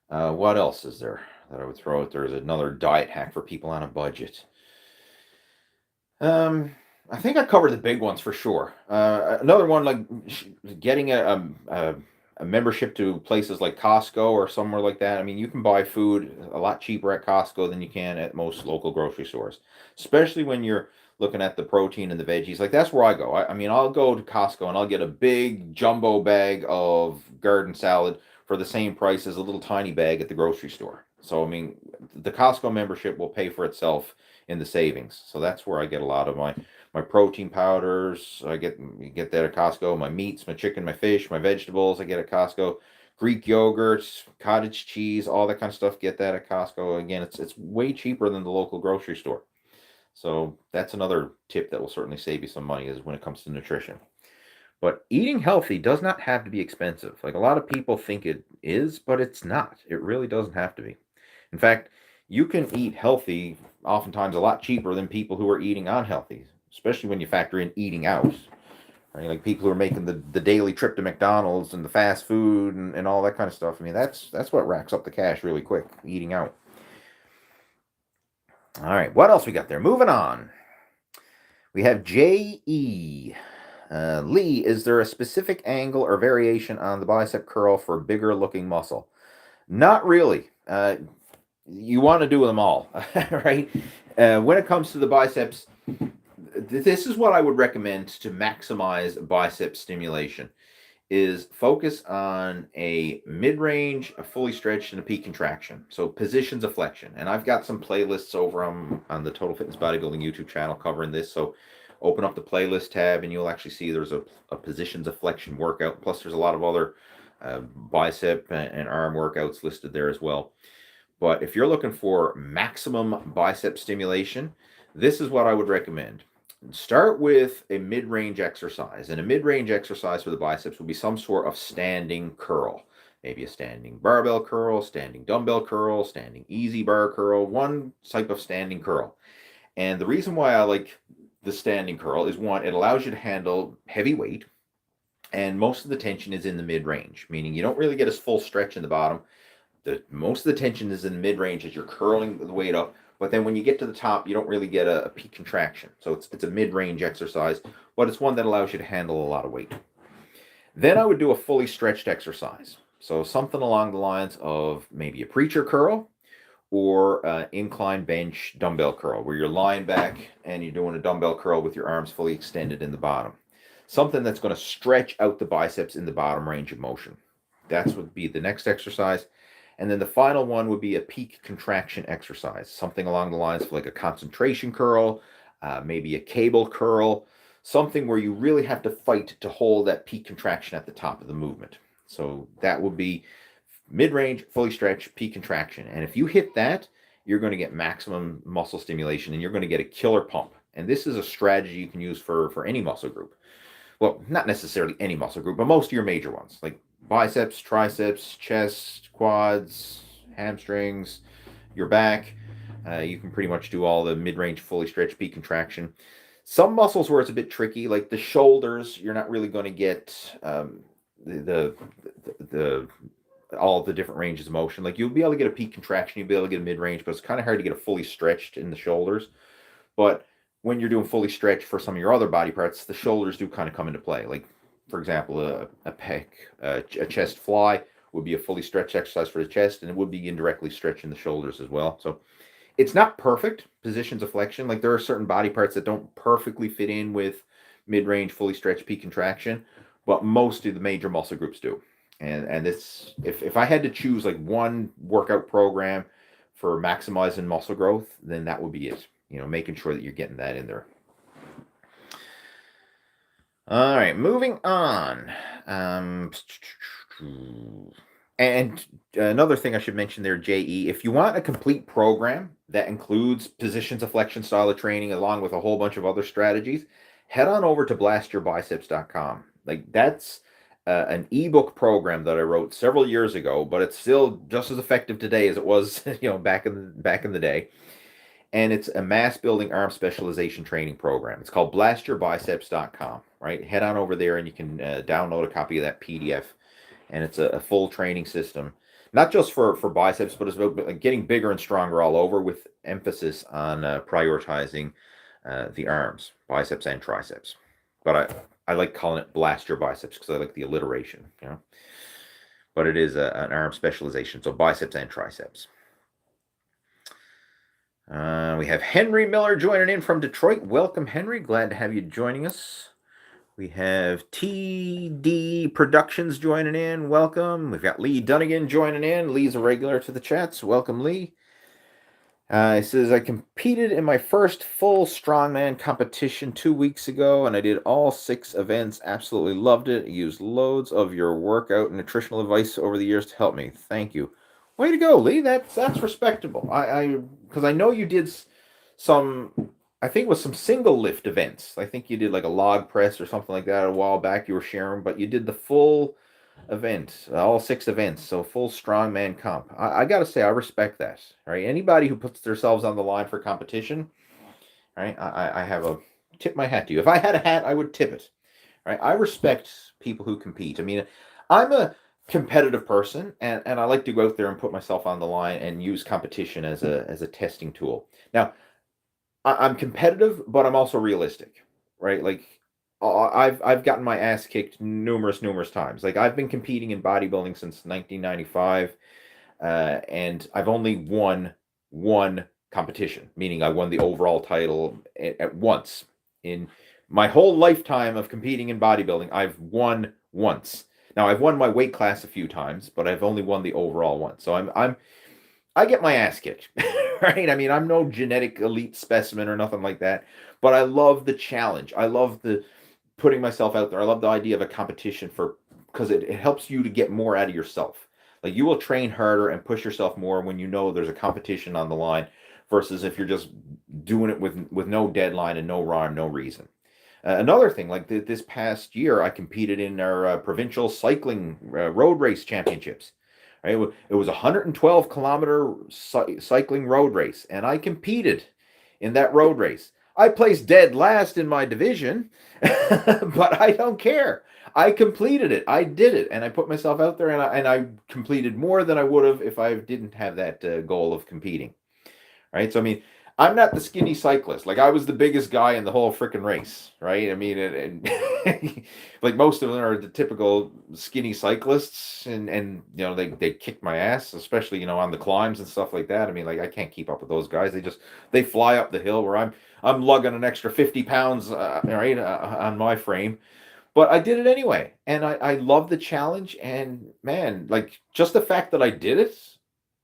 What else is there that I would throw out there as another diet hack for people on a budget? I think I covered the big ones for sure. Another one, like, getting a membership to places like Costco or somewhere like that. I mean, you can buy food a lot cheaper at Costco than you can at most local grocery stores, especially when you're looking at the protein and the veggies. Like, that's where I go. I mean, I'll go to Costco and I'll get a big jumbo bag of garden salad for the same price as a little tiny bag at the grocery store. So, I mean, the Costco membership will pay for itself in the savings. So that's where I get a lot of my protein powders. I get that at Costco. My meats, my chicken, my fish, my vegetables, I get at Costco. Greek yogurt, cottage cheese, all that kind of stuff, get that at Costco. Again, it's way cheaper than the local grocery store. So that's another tip that will certainly save you some money, is when it comes to nutrition. But eating healthy does not have to be expensive. Like, a lot of people think it is, but it's not. It really doesn't have to be. In fact, you can eat healthy oftentimes a lot cheaper than people who are eating unhealthy, especially when you factor in eating out. Right? Like, people who are making the daily trip to McDonald's and the fast food and all that kind of stuff. I mean, that's what racks up the cash really quick, eating out. All right, what else we got there? Moving on. We have J.E. Lee, is there a specific angle or variation on the bicep curl for bigger looking muscle? Not really. You want to do them all, right? When it comes to the biceps, this is what I would recommend to maximize bicep stimulation: is focus on a mid-range, a fully stretched, and a peak contraction. So positions of flexion. And I've got some playlists over on the Total Fitness Bodybuilding YouTube channel covering this. So open up the playlist tab and you'll actually see there's a positions of flexion workout. Plus there's a lot of other bicep and arm workouts listed there as well. But if you're looking for maximum bicep stimulation, this is what I would recommend. Start with a mid-range exercise, and a mid-range exercise for the biceps will be some sort of standing curl. Maybe a standing barbell curl, standing dumbbell curl, standing easy bar curl, one type of standing curl. And the reason why I like the standing curl is, one, it allows you to handle heavy weight, and most of the tension is in the mid-range, meaning you don't really get a full stretch in the bottom. Most of the tension is in the mid-range as you're curling the weight up, But then when you get to the top, you don't really get a peak contraction. So it's a mid-range exercise, but it's one that allows you to handle a lot of weight. Then I would do a fully stretched exercise. So something along the lines of maybe a preacher curl or an incline bench dumbbell curl, where you're lying back and you're doing a dumbbell curl with your arms fully extended in the bottom. Something that's going to stretch out the biceps in the bottom range of motion. That would be the next exercise. And then the final one would be a peak contraction exercise, something along the lines of like a concentration curl, maybe a cable curl, something where you really have to fight to hold that peak contraction at the top of the movement. So that would be mid-range, fully stretched, peak contraction. And if you hit that, you're going to get maximum muscle stimulation and you're going to get a killer pump. And this is a strategy you can use for any muscle group. Well, not necessarily any muscle group, but most of your major ones, like biceps, triceps, chest, quads, hamstrings, your back. You can pretty much do all the mid-range, fully stretched, peak contraction. Some muscles where it's a bit tricky, like the shoulders, you're not really going to get all the different ranges of motion. Like you'll be able to get a peak contraction, you'll be able to get a mid-range, but it's kind of hard to get a fully stretched in the shoulders. But when you're doing fully stretched for some of your other body parts, the shoulders do kind of come into play. Like, for example, a pec, a chest fly would be a fully stretched exercise for the chest, and it would be indirectly stretching the shoulders as well. So it's not perfect positions of flexion. Like there are certain body parts that don't perfectly fit in with mid-range, fully stretched peak contraction, but most of the major muscle groups do. And this, if I had to choose like one workout program for maximizing muscle growth, then that would be it. You know, making sure that you're getting that in there. All right, moving on. And another thing I should mention there, JE, if you want a complete program that includes positions of flexion style of training along with a whole bunch of other strategies, head on over to blastyourbiceps.com. Like that's an ebook program that I wrote several years ago, but it's still just as effective today as it was, back in the day. And it's a mass building arm specialization training program. It's called blastyourbiceps.com, right? Head on over there and you can download a copy of that PDF. And it's a full training system, not just for biceps, but it's about getting bigger and stronger all over, with emphasis on prioritizing the arms, biceps and triceps. But I like calling it Blast Your Biceps because I like the alliteration, But it is an arm specialization, so biceps and triceps. We have Henry Miller joining in from Detroit. Welcome, Henry. Glad to have you joining us. We have TD Productions joining in. Welcome. We've got Lee Dunnigan joining in. Lee's a regular to the chats. Welcome, Lee. He says, I competed in my first full strongman competition 2 weeks ago, and I did all 6 events. Absolutely loved it. I used loads of your workout and nutritional advice over the years to help me. Thank you. Way to go, Lee. That's respectable. Because I know you did some, I think it was some single lift events. I think you did like a log press or something like that a while back you were sharing, but you did the full event, all 6 events, so full strongman comp. I got to say, I respect that, right? Anybody who puts themselves on the line for competition, right? I have a tip my hat to you. If I had a hat, I would tip it, right? I respect people who compete. I mean, I'm a competitive person, and I like to go out there and put myself on the line and use competition as a testing tool. Now, I'm competitive, but I'm also realistic, right? Like I've gotten my ass kicked numerous times. Like I've been competing in bodybuilding since 1995, and I've only won one competition, meaning I won the overall title at once. In my whole lifetime of competing in bodybuilding, I've won once. Now I've won my weight class a few times, but I've only won the overall one. So I get my ass kicked, right? I mean, I'm no genetic elite specimen or nothing like that, but I love the challenge. I love the putting myself out there. I love the idea of a competition because it helps you to get more out of yourself. Like you will train harder and push yourself more when you know there's a competition on the line versus if you're just doing it with no deadline and no rhyme, no reason. Another thing, like this past year, I competed in our provincial cycling road race championships. Right? It was a 112-kilometer cycling road race, and I competed in that road race. I placed dead last in my division, but I don't care. I completed it. I did it, and I put myself out there, and I completed more than I would have if I didn't have that goal of competing. right? So I mean, I'm not the skinny cyclist. Like I was the biggest guy in the whole freaking race, right? I mean, and like most of them are the typical skinny cyclists, and you know they kick my ass, especially you know on the climbs and stuff like that. I mean, like I can't keep up with those guys. They fly up the hill where I'm lugging an extra 50 pounds, right, on my frame. But I did it anyway, and I love the challenge. And man, like just the fact that I did it,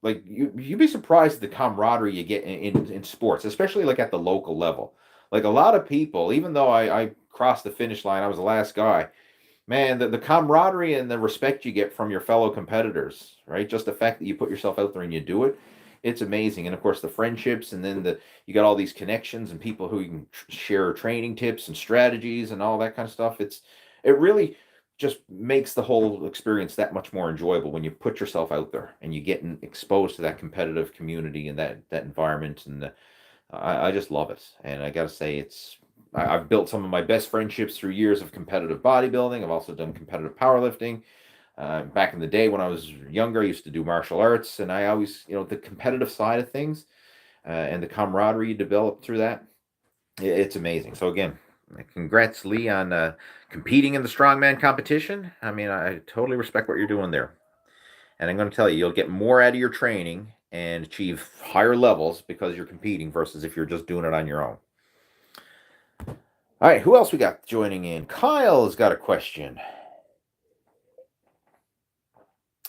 like you'd be surprised at the camaraderie you get in sports, especially like at the local level. Like a lot of people, even though I crossed the finish line, I was the last guy. Man, the camaraderie and the respect you get from your fellow competitors, right? Just the fact that you put yourself out there and you do it, it's amazing. And of course, the friendships, and then you got all these connections and people who you can share training tips and strategies and all that kind of stuff. It really just makes the whole experience that much more enjoyable when you put yourself out there and you get exposed to that competitive community and that environment. And I just love it. And I got to say, I've built some of my best friendships through years of competitive bodybuilding. I've also done competitive powerlifting. Back in the day when I was younger, I used to do martial arts, and I always, you know, the competitive side of things and the camaraderie you develop through that, it's amazing. So again, congrats, Lee, on competing in the strongman competition. I mean, I totally respect what you're doing there. And I'm going to tell you, you'll get more out of your training and achieve higher levels because you're competing versus if you're just doing it on your own. All right, who else we got joining in? Kyle's got a question.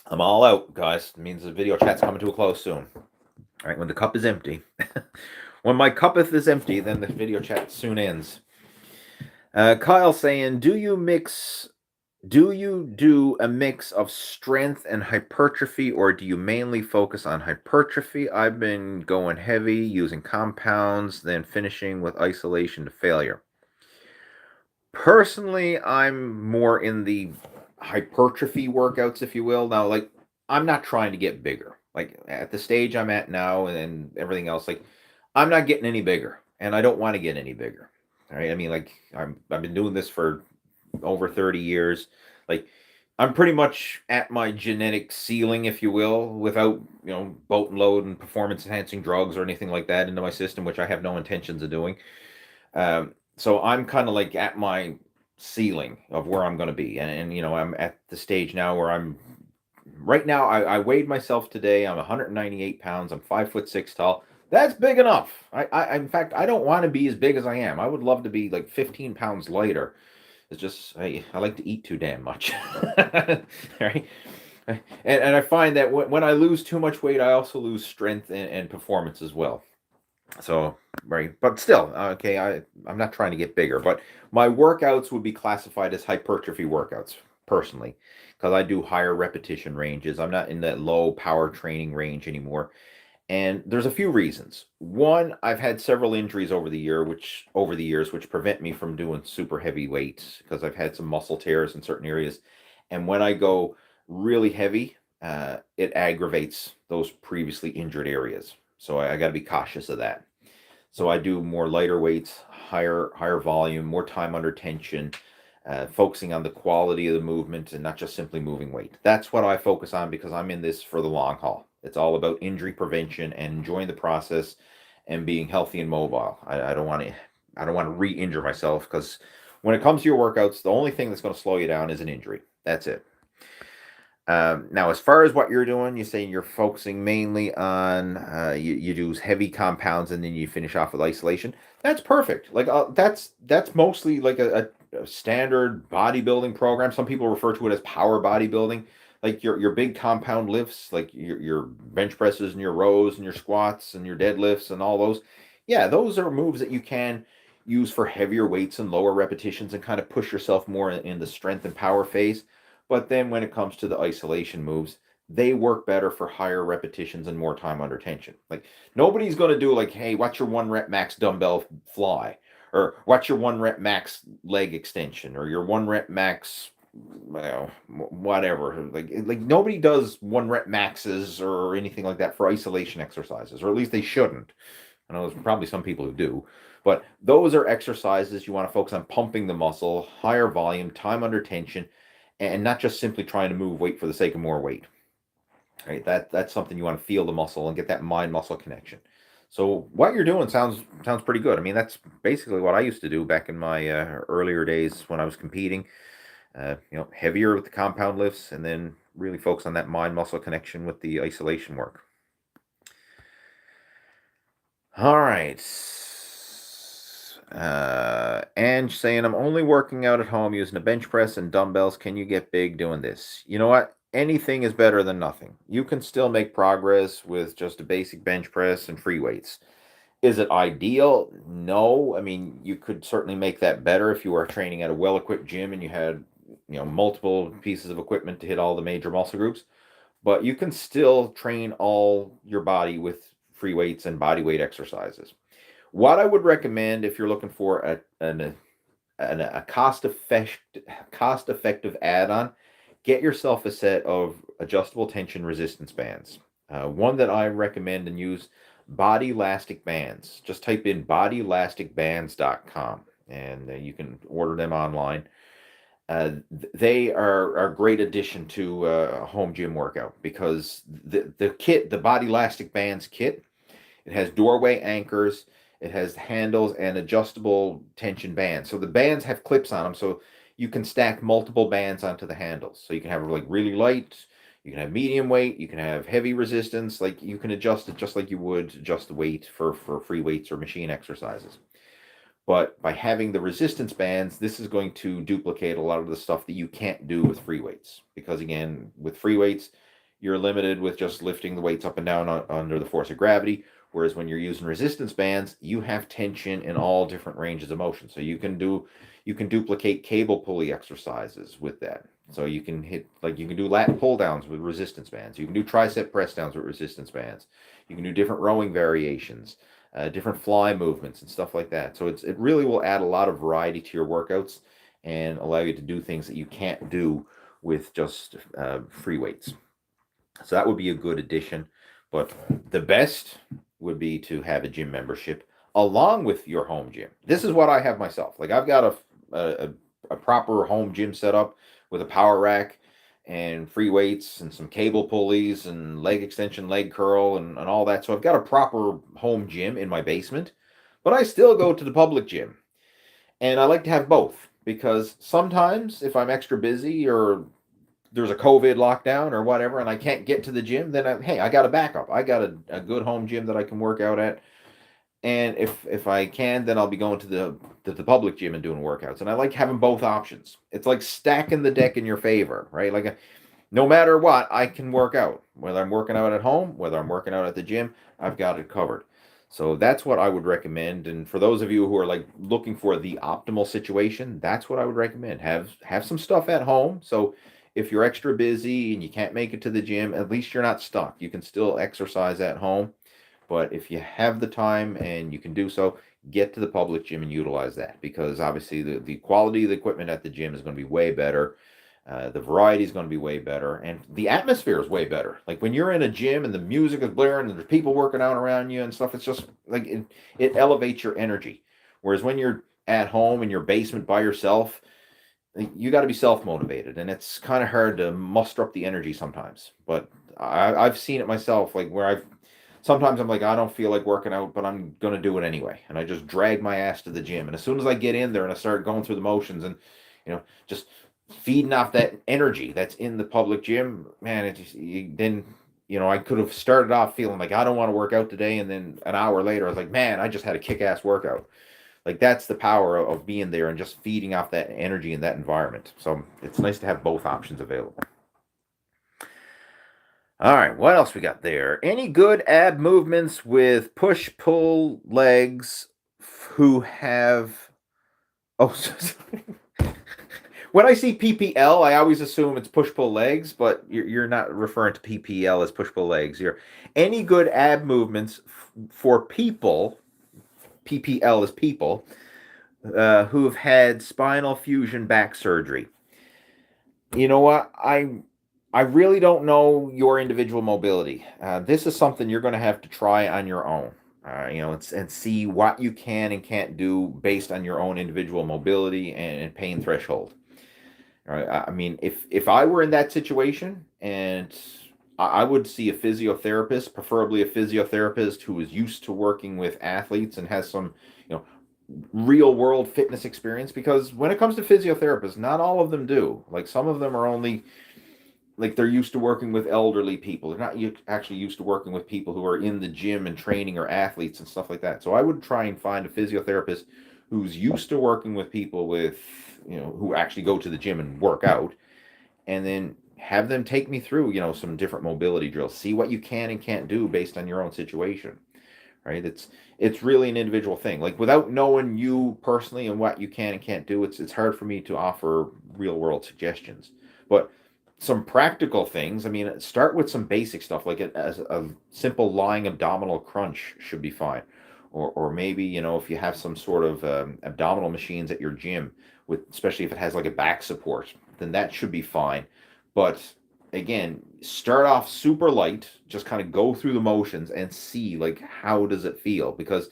I'm all out, guys. It means the video chat's coming to a close soon. All right, when the cup is empty. When my cuppeth is empty, then the video chat soon ends. Kyle saying, do you do a mix of strength and hypertrophy, or do you mainly focus on hypertrophy? I've been going heavy, using compounds, then finishing with isolation to failure. Personally, I'm more in the hypertrophy workouts, if you will. Now, like, I'm not trying to get bigger. Like, at the stage I'm at now and everything else, like, I'm not getting any bigger, and I don't want to get any bigger. All right. I mean, like, I've been doing this for over 30 years. Like, I'm pretty much at my genetic ceiling, if you will, without, you know, boat and load and performance enhancing drugs or anything like that into my system, which I have no intentions of doing. So I'm kind of like at my ceiling of where I'm going to be. And, you know, I'm at the stage now where right now, I weighed myself today. I'm 198 pounds. I'm 5'6" tall. That's big enough. In fact, I don't want to be as big as I am. I would love to be like 15 pounds lighter. It's just, I like to eat too damn much. Right? And I find that when I lose too much weight, I also lose strength and performance as well. So, right. But still, okay, I'm not trying to get bigger, but my workouts would be classified as hypertrophy workouts, personally, because I do higher repetition ranges. I'm not in that low power training range anymore. And there's a few reasons. One, I've had several injuries over the years, which prevent me from doing super heavy weights because I've had some muscle tears in certain areas. And when I go really heavy, it aggravates those previously injured areas. So I got to be cautious of that. So I do more lighter weights, higher volume, more time under tension, focusing on the quality of the movement and not just simply moving weight. That's what I focus on because I'm in this for the long haul. It's all about injury prevention and enjoying the process and being healthy and mobile. I don't want to re-injure myself because when it comes to your workouts, the only thing that's going to slow you down is an injury. That's it. Now, as far as what you're doing, you're saying you're focusing mainly on you do heavy compounds and then you finish off with isolation. That's perfect. Like that's mostly like a standard bodybuilding program. Some people refer to it as power bodybuilding. Like your big compound lifts, like your bench presses and your rows and your squats and your deadlifts and all those. Yeah, those are moves that you can use for heavier weights and lower repetitions and kind of push yourself more in the strength and power phase. But then when it comes to the isolation moves, they work better for higher repetitions and more time under tension. Like nobody's going to do like, hey, what's your 1 rep max dumbbell fly? Or what's your 1 rep max leg extension? Or your 1 rep max, well, whatever. Like nobody does 1 rep maxes or anything like that for isolation exercises, or at least they shouldn't. I know there's probably some people who do. But those are exercises you want to focus on pumping the muscle, higher volume, time under tension, and not just simply trying to move weight for the sake of more weight. Right? That's something you want to feel the muscle and get that mind muscle connection. So what you're doing sounds pretty good. I mean, that's basically what I used to do back in my earlier days when I was competing. Heavier with the compound lifts, and then really focus on that mind muscle connection with the isolation work. All right. Ange saying, I'm only working out at home using a bench press and dumbbells. Can you get big doing this? You know what? Anything is better than nothing. You can still make progress with just a basic bench press and free weights. Is it ideal? No. I mean, you could certainly make that better if you were training at a well-equipped gym and you had, multiple pieces of equipment to hit all the major muscle groups. But you can still train all your body with free weights and body weight exercises. What I would recommend if you're looking for a cost effective add-on, get yourself a set of adjustable tension resistance bands. One that I recommend and use, Body Elastic Bands. Just type in bodyelasticbands.com and you can order them online. They are a great addition to a home gym workout because the kit, the Body Elastic Bands kit, it has doorway anchors, it has handles and adjustable tension bands. So the bands have clips on them, so you can stack multiple bands onto the handles. So you can have like really light, you can have medium weight, you can have heavy resistance. Like you can adjust it just like you would adjust the weight for free weights or machine exercises. But by having the resistance bands, this is going to duplicate a lot of the stuff that you can't do with free weights. Because again, with free weights, you're limited with just lifting the weights up and down under the force of gravity. Whereas when you're using resistance bands, you have tension in all different ranges of motion. So you can duplicate cable pulley exercises with that. So you can do lat pull downs with resistance bands. You can do tricep press downs with resistance bands. You can do different rowing variations, different fly movements and stuff like that. So it really will add a lot of variety to your workouts and allow you to do things that you can't do with just free weights. So that would be a good addition. But the best would be to have a gym membership along with your home gym. This is what I have myself. Like I've got a proper home gym set up with a power rack and free weights and some cable pulleys and leg extension, leg curl and all that. So I've got a proper home gym in my basement, but I still go to the public gym. And I like to have both because sometimes if I'm extra busy or there's a COVID lockdown or whatever, and I can't get to the gym, then I got a backup. I got a good home gym that I can work out at. And if I can, then I'll be going to the public gym and doing workouts. And I like having both options. It's like stacking the deck in your favor, right? Like no matter what, I can work out. Whether I'm working out at home, whether I'm working out at the gym, I've got it covered. So that's what I would recommend. And for those of you who are like looking for the optimal situation, that's what I would recommend. Have some stuff at home. So if you're extra busy and you can't make it to the gym, at least you're not stuck. You can still exercise at home. But if you have the time and you can do so, get to the public gym and utilize that because obviously the quality of the equipment at the gym is going to be way better. The variety is going to be way better. And the atmosphere is way better. Like when you're in a gym and the music is blaring and there's people working out around you and stuff, it's just like it elevates your energy. Whereas when you're at home in your basement by yourself, you got to be self-motivated and it's kind of hard to muster up the energy sometimes. But I've seen it myself, like where sometimes I'm like, I don't feel like working out, but I'm going to do it anyway. And I just drag my ass to the gym. And as soon as I get in there and I start going through the motions and, just feeding off that energy that's in the public gym, man, I could have started off feeling like I don't want to work out today. And then an hour later, I was like, man, I just had a kick-ass workout. Like that's the power of being there and just feeding off that energy in that environment. So it's nice to have both options available. All right, what else we got there? Any good ab movements with push-pull legs who have... Oh, when I see PPL, I always assume it's push-pull legs, but you're not referring to PPL as push-pull legs. Any good ab movements for people, PPL is people, who have had spinal fusion back surgery. You know what? I really don't know your individual mobility. This is something you're going to have to try on your own, and see what you can and can't do based on your own individual mobility and pain threshold. All right. I mean, if I were in that situation and I would see a physiotherapist, preferably a physiotherapist who is used to working with athletes and has some, you know, real world fitness experience, because when it comes to physiotherapists, not all of them do. Like some of them are only like they're used to working with elderly people. They're not actually used to working with people who are in the gym and training or athletes and stuff like that. So I would try and find a physiotherapist who's used to working with people with, who actually go to the gym and work out, and then have them take me through, some different mobility drills, see what you can and can't do based on your own situation. Right? It's really an individual thing. Like without knowing you personally and what you can and can't do, it's hard for me to offer real world suggestions. But some practical things, I mean, start with some basic stuff like as a simple lying abdominal crunch should be fine. Or maybe, if you have some sort of abdominal machines at your gym, especially if it has like a back support, then that should be fine. But again, start off super light, just kind of go through the motions and see like how does it feel, because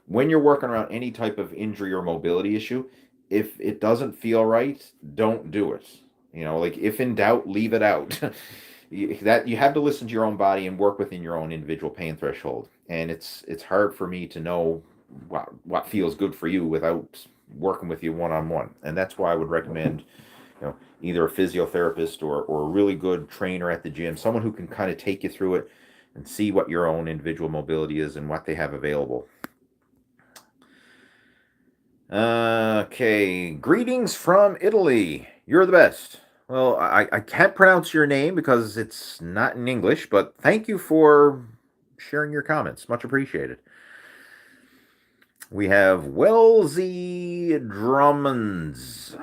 when you're working around any type of injury or mobility issue, if it doesn't feel right, don't do it. Like if in doubt, leave it out. That you have to listen to your own body and work within your own individual pain threshold, and it's hard for me to know what feels good for you without working with you one-on-one. And that's why I would recommend either a physiotherapist or a really good trainer at the gym, someone who can kind of take you through it and see what your own individual mobility is and what they have available. Okay, greetings from Italy. You're the best. Well, I can't pronounce your name because it's not in English, but thank you for sharing your comments. Much appreciated. We have Wellesley Drummonds.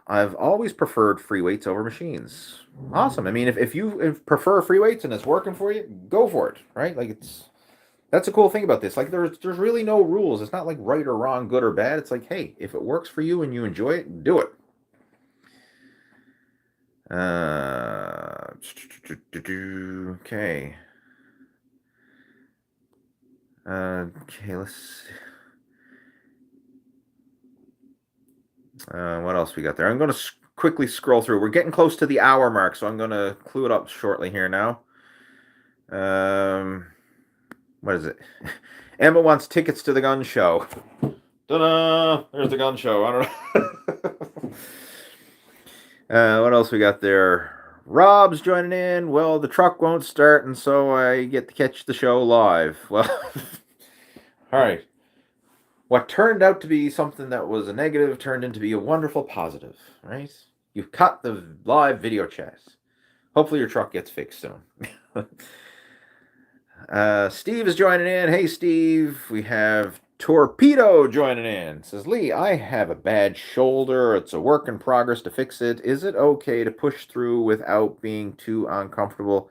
I've always preferred free weights over machines. Awesome. I mean, if you prefer free weights and it's working for you, go for it, right? Like that's a cool thing about this. Like there's really no rules. It's not like right or wrong, good or bad. It's like, hey, if it works for you and you enjoy it, do it. Okay. Okay, let's see. What else we got there? I'm going to quickly scroll through. We're getting close to the hour mark, so I'm going to clue it up shortly here now. What is it? Emma wants tickets to the gun show. Ta-da! There's the gun show. I don't know. What else we got there? Rob's joining in. Well, the truck won't start, and so I get to catch the show live. Well, all right. What turned out to be something that was a negative turned into be a wonderful positive, right? You've cut the live video chat. Hopefully your truck gets fixed soon. Steve is joining in. Hey, Steve. We have Torpedo joining in. Says, Lee, I have a bad shoulder. It's a work in progress to fix it. Is it okay to push through without being too uncomfortable?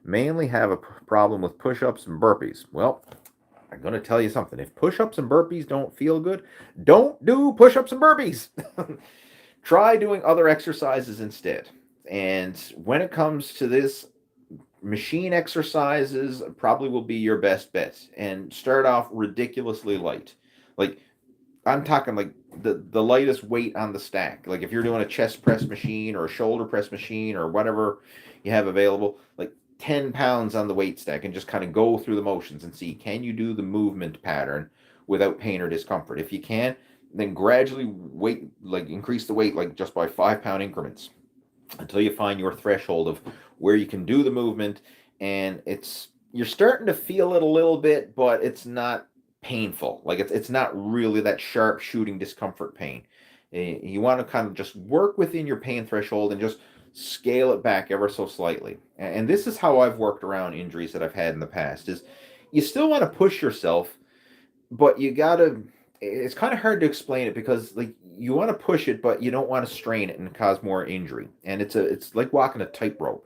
Mainly have a problem with push-ups and burpees. Well, I'm going to tell you something. If push-ups and burpees don't feel good, don't do push-ups and burpees. Try doing other exercises instead. And when it comes to this, machine exercises probably will be your best bet. And start off ridiculously light. Like, I'm talking like the lightest weight on the stack. Like if you're doing a chest press machine or a shoulder press machine or whatever you have available, like 10 pounds on the weight stack, and just kind of go through the motions and see, can you do the movement pattern without pain or discomfort? If you can, then gradually increase the weight like just by 5-pound increments until you find your threshold of where you can do the movement, and you're starting to feel it a little bit, but it's not painful. Like it's not really that sharp shooting discomfort pain. You want to kind of just work within your pain threshold and just scale it back ever so slightly. And this is how I've worked around injuries that I've had in the past, is you still want to push yourself, but it's kind of hard to explain it, because like you want to push it, but you don't want to strain it and cause more injury. And it's like walking a tightrope,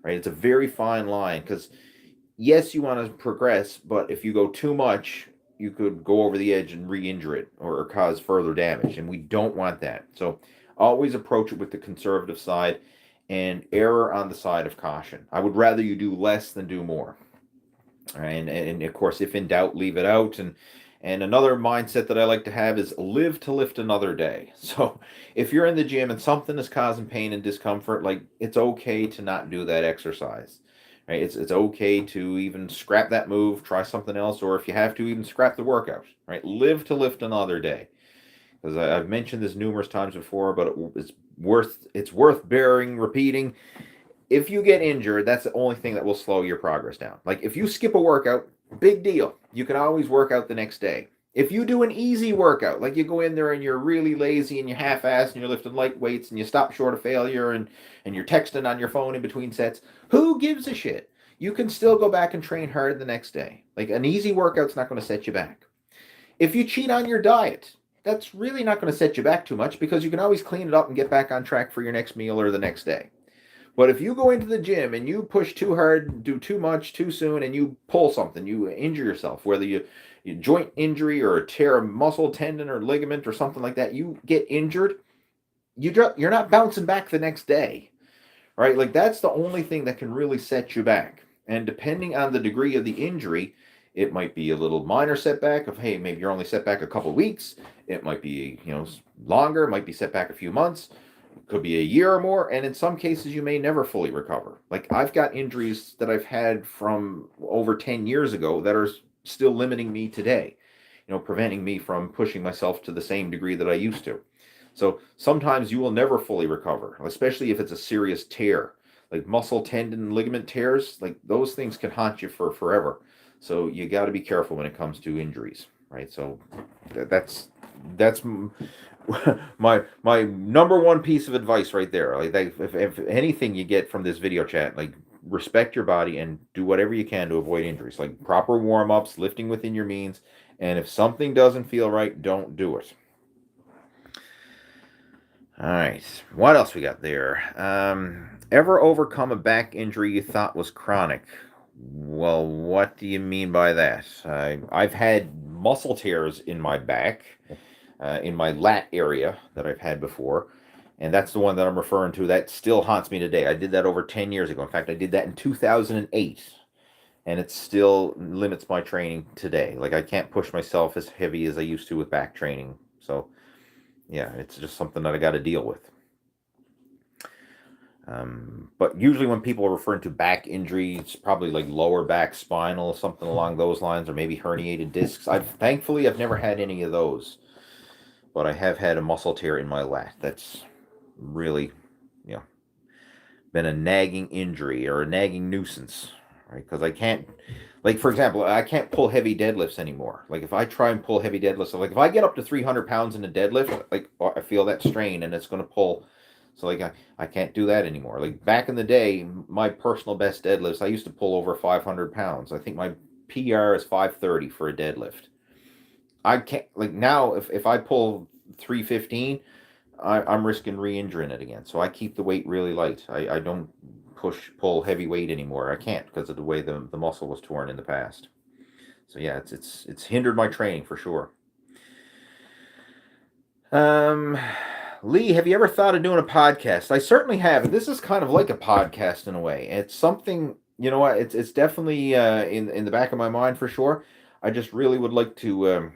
right? It's a very fine line, because yes, you want to progress, but if you go too much, you could go over the edge and re-injure it or cause further damage. And we don't want that. So always approach it with the conservative side and error on the side of caution. I would rather you do less than do more. And of course, if in doubt, leave it out. And another mindset that I like to have is live to lift another day. So if you're in the gym and something is causing pain and discomfort, like it's okay to not do that exercise, right? It's okay to even scrap that move, try something else, or if you have to, even scrap the workout, right? Live to lift another day. Because I've mentioned this numerous times before, but it's worth bearing repeating. If you get injured, that's the only thing that will slow your progress down. Like if you skip a workout, big deal. You can always work out the next day. If you do an easy workout, like you go in there and you're really lazy and you half-ass and you're lifting light weights and you stop short of failure and you're texting on your phone in between sets, who gives a shit? You can still go back and train hard the next day. Like an easy workout's not going to set you back. If you cheat on your diet, that's really not going to set you back too much because you can always clean it up and get back on track for your next meal or the next day. But if you go into the gym and you push too hard, do too much too soon, and you pull something, you injure yourself, whether you joint injury or tear a muscle, tendon, or ligament or something like that, you get injured, you're not bouncing back the next day, right? Like that's the only thing that can really set you back. And depending on the degree of the injury, it might be a little minor setback of, hey, maybe you're only set back a couple weeks. It might be, longer. It might be set back a few months. It could be a year or more. And in some cases, you may never fully recover. Like I've got injuries that I've had from over 10 years ago that are still limiting me today, preventing me from pushing myself to the same degree that I used to. So sometimes you will never fully recover, especially if it's a serious tear. Like muscle, tendon, ligament tears, like those things can haunt you for forever. So you got to be careful when it comes to injuries, right? So that's my number one piece of advice right there. Like if anything you get from this video chat, like respect your body and do whatever you can to avoid injuries, like proper warm-ups, lifting within your means, and if something doesn't feel right, don't do it. All right, what else we got there? Ever overcome a back injury you thought was chronic? Well, what do you mean by that? I've had muscle tears in my back, in my lat area that I've had before, and that's the one that I'm referring to. That still haunts me today. I did that over 10 years ago. In fact, I did that in 2008, and it still limits my training today. Like I can't push myself as heavy as I used to with back training. So, yeah, it's just something that I got to deal with. But usually when people are referring to back injury, it's probably like lower back, spinal, something along those lines, or maybe herniated discs. Thankfully, I've never had any of those, but I have had a muscle tear in my lat. That's really, been a nagging injury or a nagging nuisance, right? Because I can't, like for example, I can't pull heavy deadlifts anymore. Like if I try and pull heavy deadlifts, like if I get up to 300 pounds in a deadlift, like I feel that strain and it's going to pull. So like I can't do that anymore. Like back in the day, my personal best deadlifts, I used to pull over 500 pounds. I think my PR is 530 for a deadlift. I can't, like now, if I pull 315, I'm risking re-injuring it again. So I keep the weight really light. I don't pull heavy weight anymore. I can't because of the way the muscle was torn in the past. So yeah, it's hindered my training for sure. Lee, have you ever thought of doing a podcast? I certainly have. And this is kind of like a podcast in a way. It's something, what, it's definitely in the back of my mind for sure. I just really would like to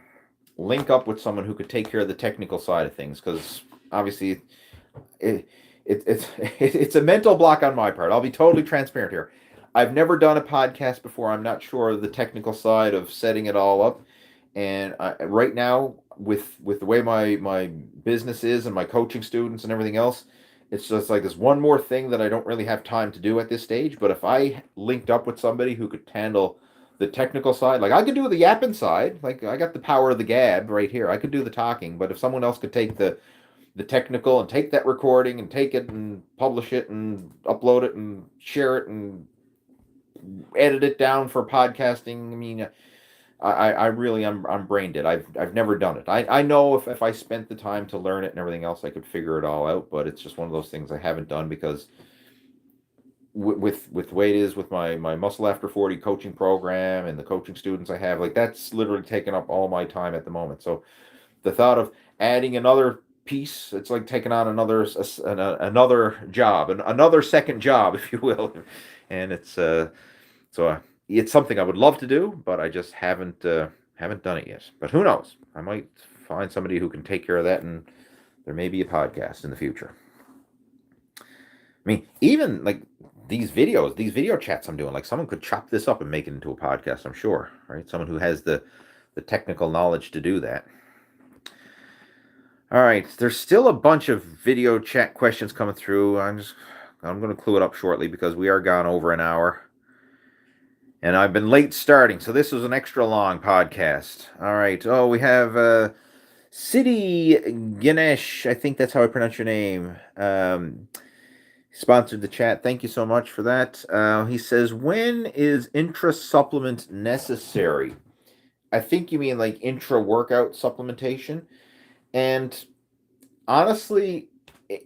link up with someone who could take care of the technical side of things, because obviously it's a mental block on my part. I'll be totally transparent here. I've never done a podcast before. I'm not sure of the technical side of setting it all up. And right now, with the way my business is and my coaching students and everything else, it's just like this one more thing that I don't really have time to do at this stage. But if I linked up with somebody who could handle the technical side, like I could do the yapping side, like I got the power of the gab right here. I could do the talking, but if someone else could take the technical and take that recording and take it and publish it and upload it and share it and edit it down for podcasting, I mean, I really I'm brain dead. I've never done it. I know if I spent the time to learn it and everything else, I could figure it all out. But it's just one of those things I haven't done because with the way it is with my Muscle After 40 coaching program and the coaching students I have, like that's literally taken up all my time at the moment. So the thought of adding another piece, it's like taking on another job, another second job, if you will, and it's it's something I would love to do, but I just haven't done it yet. But who knows? I might find somebody who can take care of that, and there may be a podcast in the future. I mean, even like these video chats I'm doing, like someone could chop this up and make it into a podcast, I'm sure, right? Someone who has the technical knowledge to do that. All right, there's still a bunch of video chat questions coming through. I'm going to clue it up shortly because we are gone over an hour. And I've been late starting, so this was an extra long podcast. All right. Oh, we have City Ganesh. I think that's how I pronounce your name. Sponsored the chat. Thank you so much for that. He says, when is intra supplement necessary? I think you mean like intra workout supplementation. And honestly,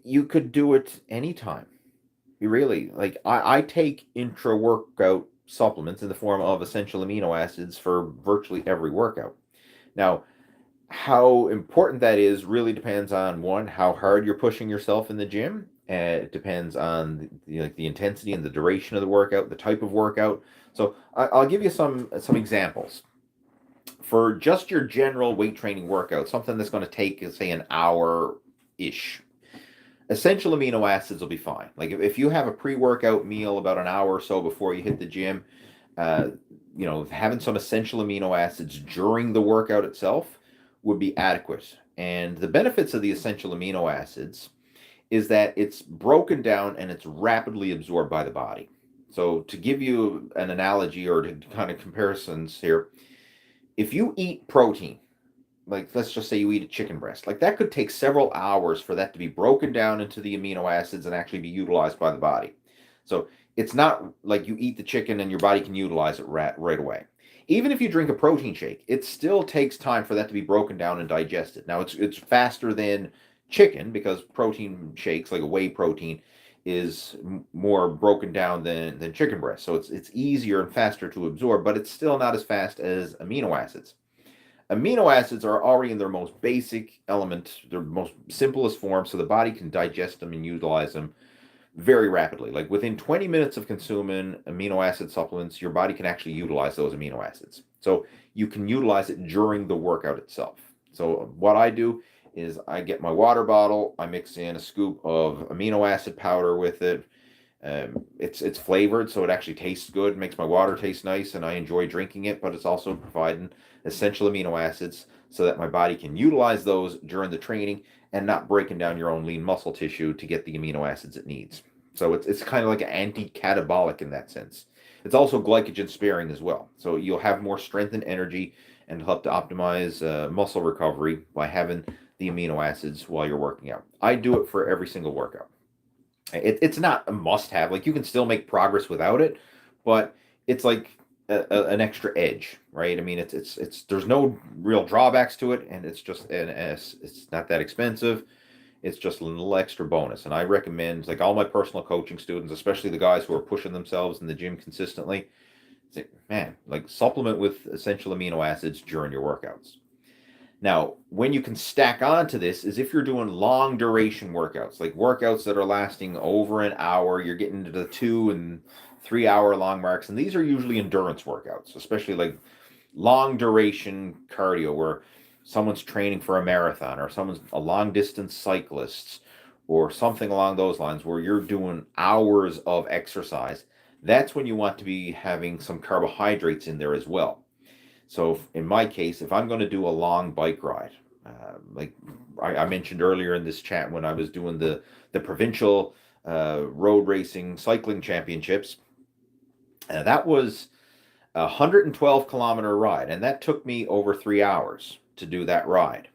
you could do it anytime. You really, like, I take intra workout supplements in the form of essential amino acids for virtually every workout. Now, how important that is really depends on, one, how hard you're pushing yourself in the gym. It depends on the intensity and the duration of the workout, the type of workout. So I'll give you some examples. For just your general weight training workout, something that's going to take, say, an hour-ish, essential amino acids will be fine. Like if you have a pre-workout meal about an hour or so before you hit the gym, having some essential amino acids during the workout itself would be adequate. And the benefits of the essential amino acids is that it's broken down and it's rapidly absorbed by the body. So to give you an analogy or to kind of comparisons here, if you eat protein, like let's just say you eat a chicken breast, like that could take several hours for that to be broken down into the amino acids and actually be utilized by the body. So it's not like you eat the chicken and your body can utilize it right away. Even if you drink a protein shake, it still takes time for that to be broken down and digested. Now it's faster than chicken because protein shakes, like a whey protein, is more broken down than chicken breast. So it's easier and faster to absorb, but it's still not as fast as amino acids. Amino acids are already in their most basic element, their most simplest form, so the body can digest them and utilize them very rapidly. Like within 20 minutes of consuming amino acid supplements, your body can actually utilize those amino acids. So you can utilize it during the workout itself. So what I do is I get my water bottle, I mix in a scoop of amino acid powder with it. It's flavored, so it actually tastes good, makes my water taste nice, and I enjoy drinking it, but it's also providing essential amino acids so that my body can utilize those during the training and not breaking down your own lean muscle tissue to get the amino acids it needs. So it's kind of like an anti-catabolic in that sense. It's also glycogen sparing as well. So you'll have more strength and energy and help to optimize muscle recovery by having the amino acids while you're working out. I do it for every single workout. It's not a must-have. Like you can still make progress without it, but it's like an extra edge, right? I mean, it's there's no real drawbacks to it, and it's not that expensive. It's just a little extra bonus, and I recommend, like all my personal coaching students, especially the guys who are pushing themselves in the gym consistently, say, man, like supplement with essential amino acids during your workouts. Now, when you can stack onto this is if you're doing long duration workouts, like workouts that are lasting over an hour, you're getting into the 2 and 3 hour long marks. And these are usually endurance workouts, especially like long duration cardio where someone's training for a marathon or someone's a long distance cyclist or something along those lines where you're doing hours of exercise. That's when you want to be having some carbohydrates in there as well. So in my case, if I'm going to do a long bike ride, like I mentioned earlier in this chat when I was doing the provincial road racing cycling championships, that was a 112 kilometer ride, and that took me over 3 hours to do that ride.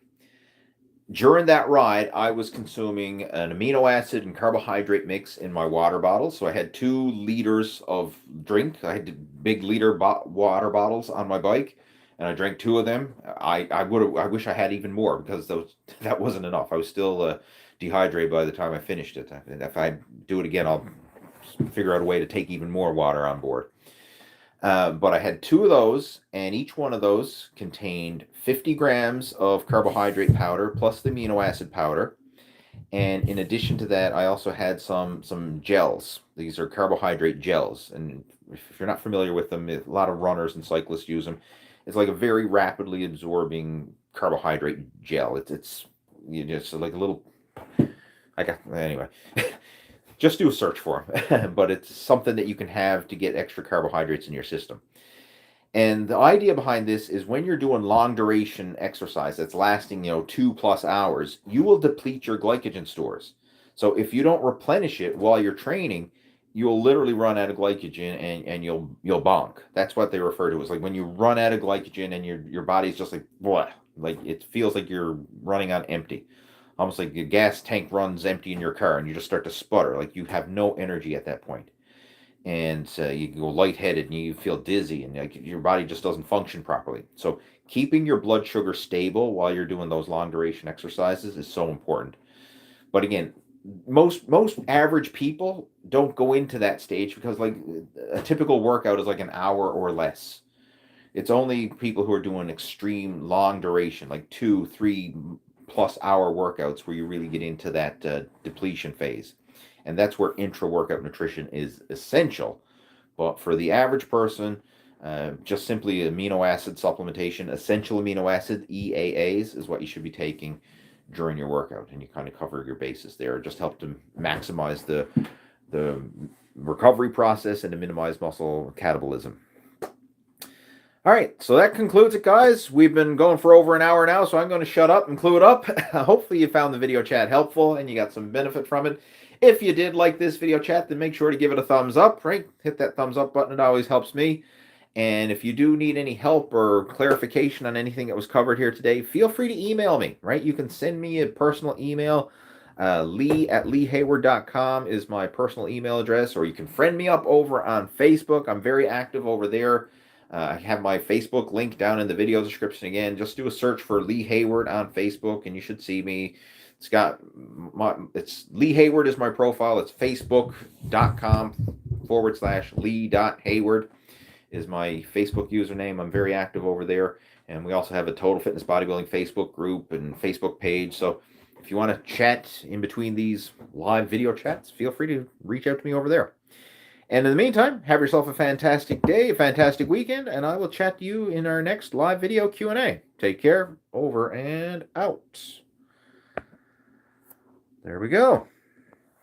During that ride, I was consuming an amino acid and carbohydrate mix in my water bottle. So I had 2 liters of drink. I had big liter water bottles on my bike, and I drank 2 of them. I wish I had even more because that wasn't enough. I was still dehydrated by the time I finished it. If I do it again, I'll figure out a way to take even more water on board. But I had 2 of those, and each one of those contained 50 grams of carbohydrate powder plus the amino acid powder. And in addition to that, I also had some gels. These are carbohydrate gels. And if you're not familiar with them, a lot of runners and cyclists use them. It's like a very rapidly absorbing carbohydrate gel. It's like a little, anyway. just do a search for them. But it's something that you can have to get extra carbohydrates in your system. And the idea behind this is when you're doing long duration exercise that's lasting, 2+ hours, you will deplete your glycogen stores. So if you don't replenish it while you're training, you'll literally run out of glycogen and you'll bonk. That's what they refer to as like when you run out of glycogen and your body's just like what? Like it feels like you're running on empty. Almost like the gas tank runs empty in your car and you just start to sputter. Like you have no energy at that point. And you go lightheaded and you feel dizzy and like your body just doesn't function properly. So keeping your blood sugar stable while you're doing those long duration exercises is so important. But again, most average people don't go into that stage because like a typical workout is like an hour or less. It's only people who are doing extreme long duration, like 2-3+ hour workouts, where you really get into that depletion phase. And that's where intra-workout nutrition is essential. But for the average person, just simply amino acid supplementation, essential amino acid, EAAs, is what you should be taking during your workout. And you kind of cover your bases there. Just help to maximize the recovery process and to minimize muscle catabolism. All right, so that concludes it, guys. We've been going for over an hour now, so I'm going to shut up and clue it up. Hopefully you found the video chat helpful and you got some benefit from it. If you did like this video chat, then make sure to give it a thumbs up, right? Hit that thumbs up button. It always helps me. And if you do need any help or clarification on anything that was covered here today, feel free to email me, right? You can send me a personal email. Lee@leehayward.com is my personal email address, or you can friend me up over on Facebook. I'm very active over there. I have my Facebook link down in the video description again. Just do a search for Lee Hayward on Facebook and you should see me. It's Lee Hayward is my profile. It's facebook.com/Lee.Hayward is my Facebook username. I'm very active over there. And we also have a Total Fitness Bodybuilding Facebook group and Facebook page. So if you want to chat in between these live video chats, feel free to reach out to me over there. And in the meantime, have yourself a fantastic day, a fantastic weekend, and I will chat to you in our next live video Q&A. Take care. Over and out. There we go.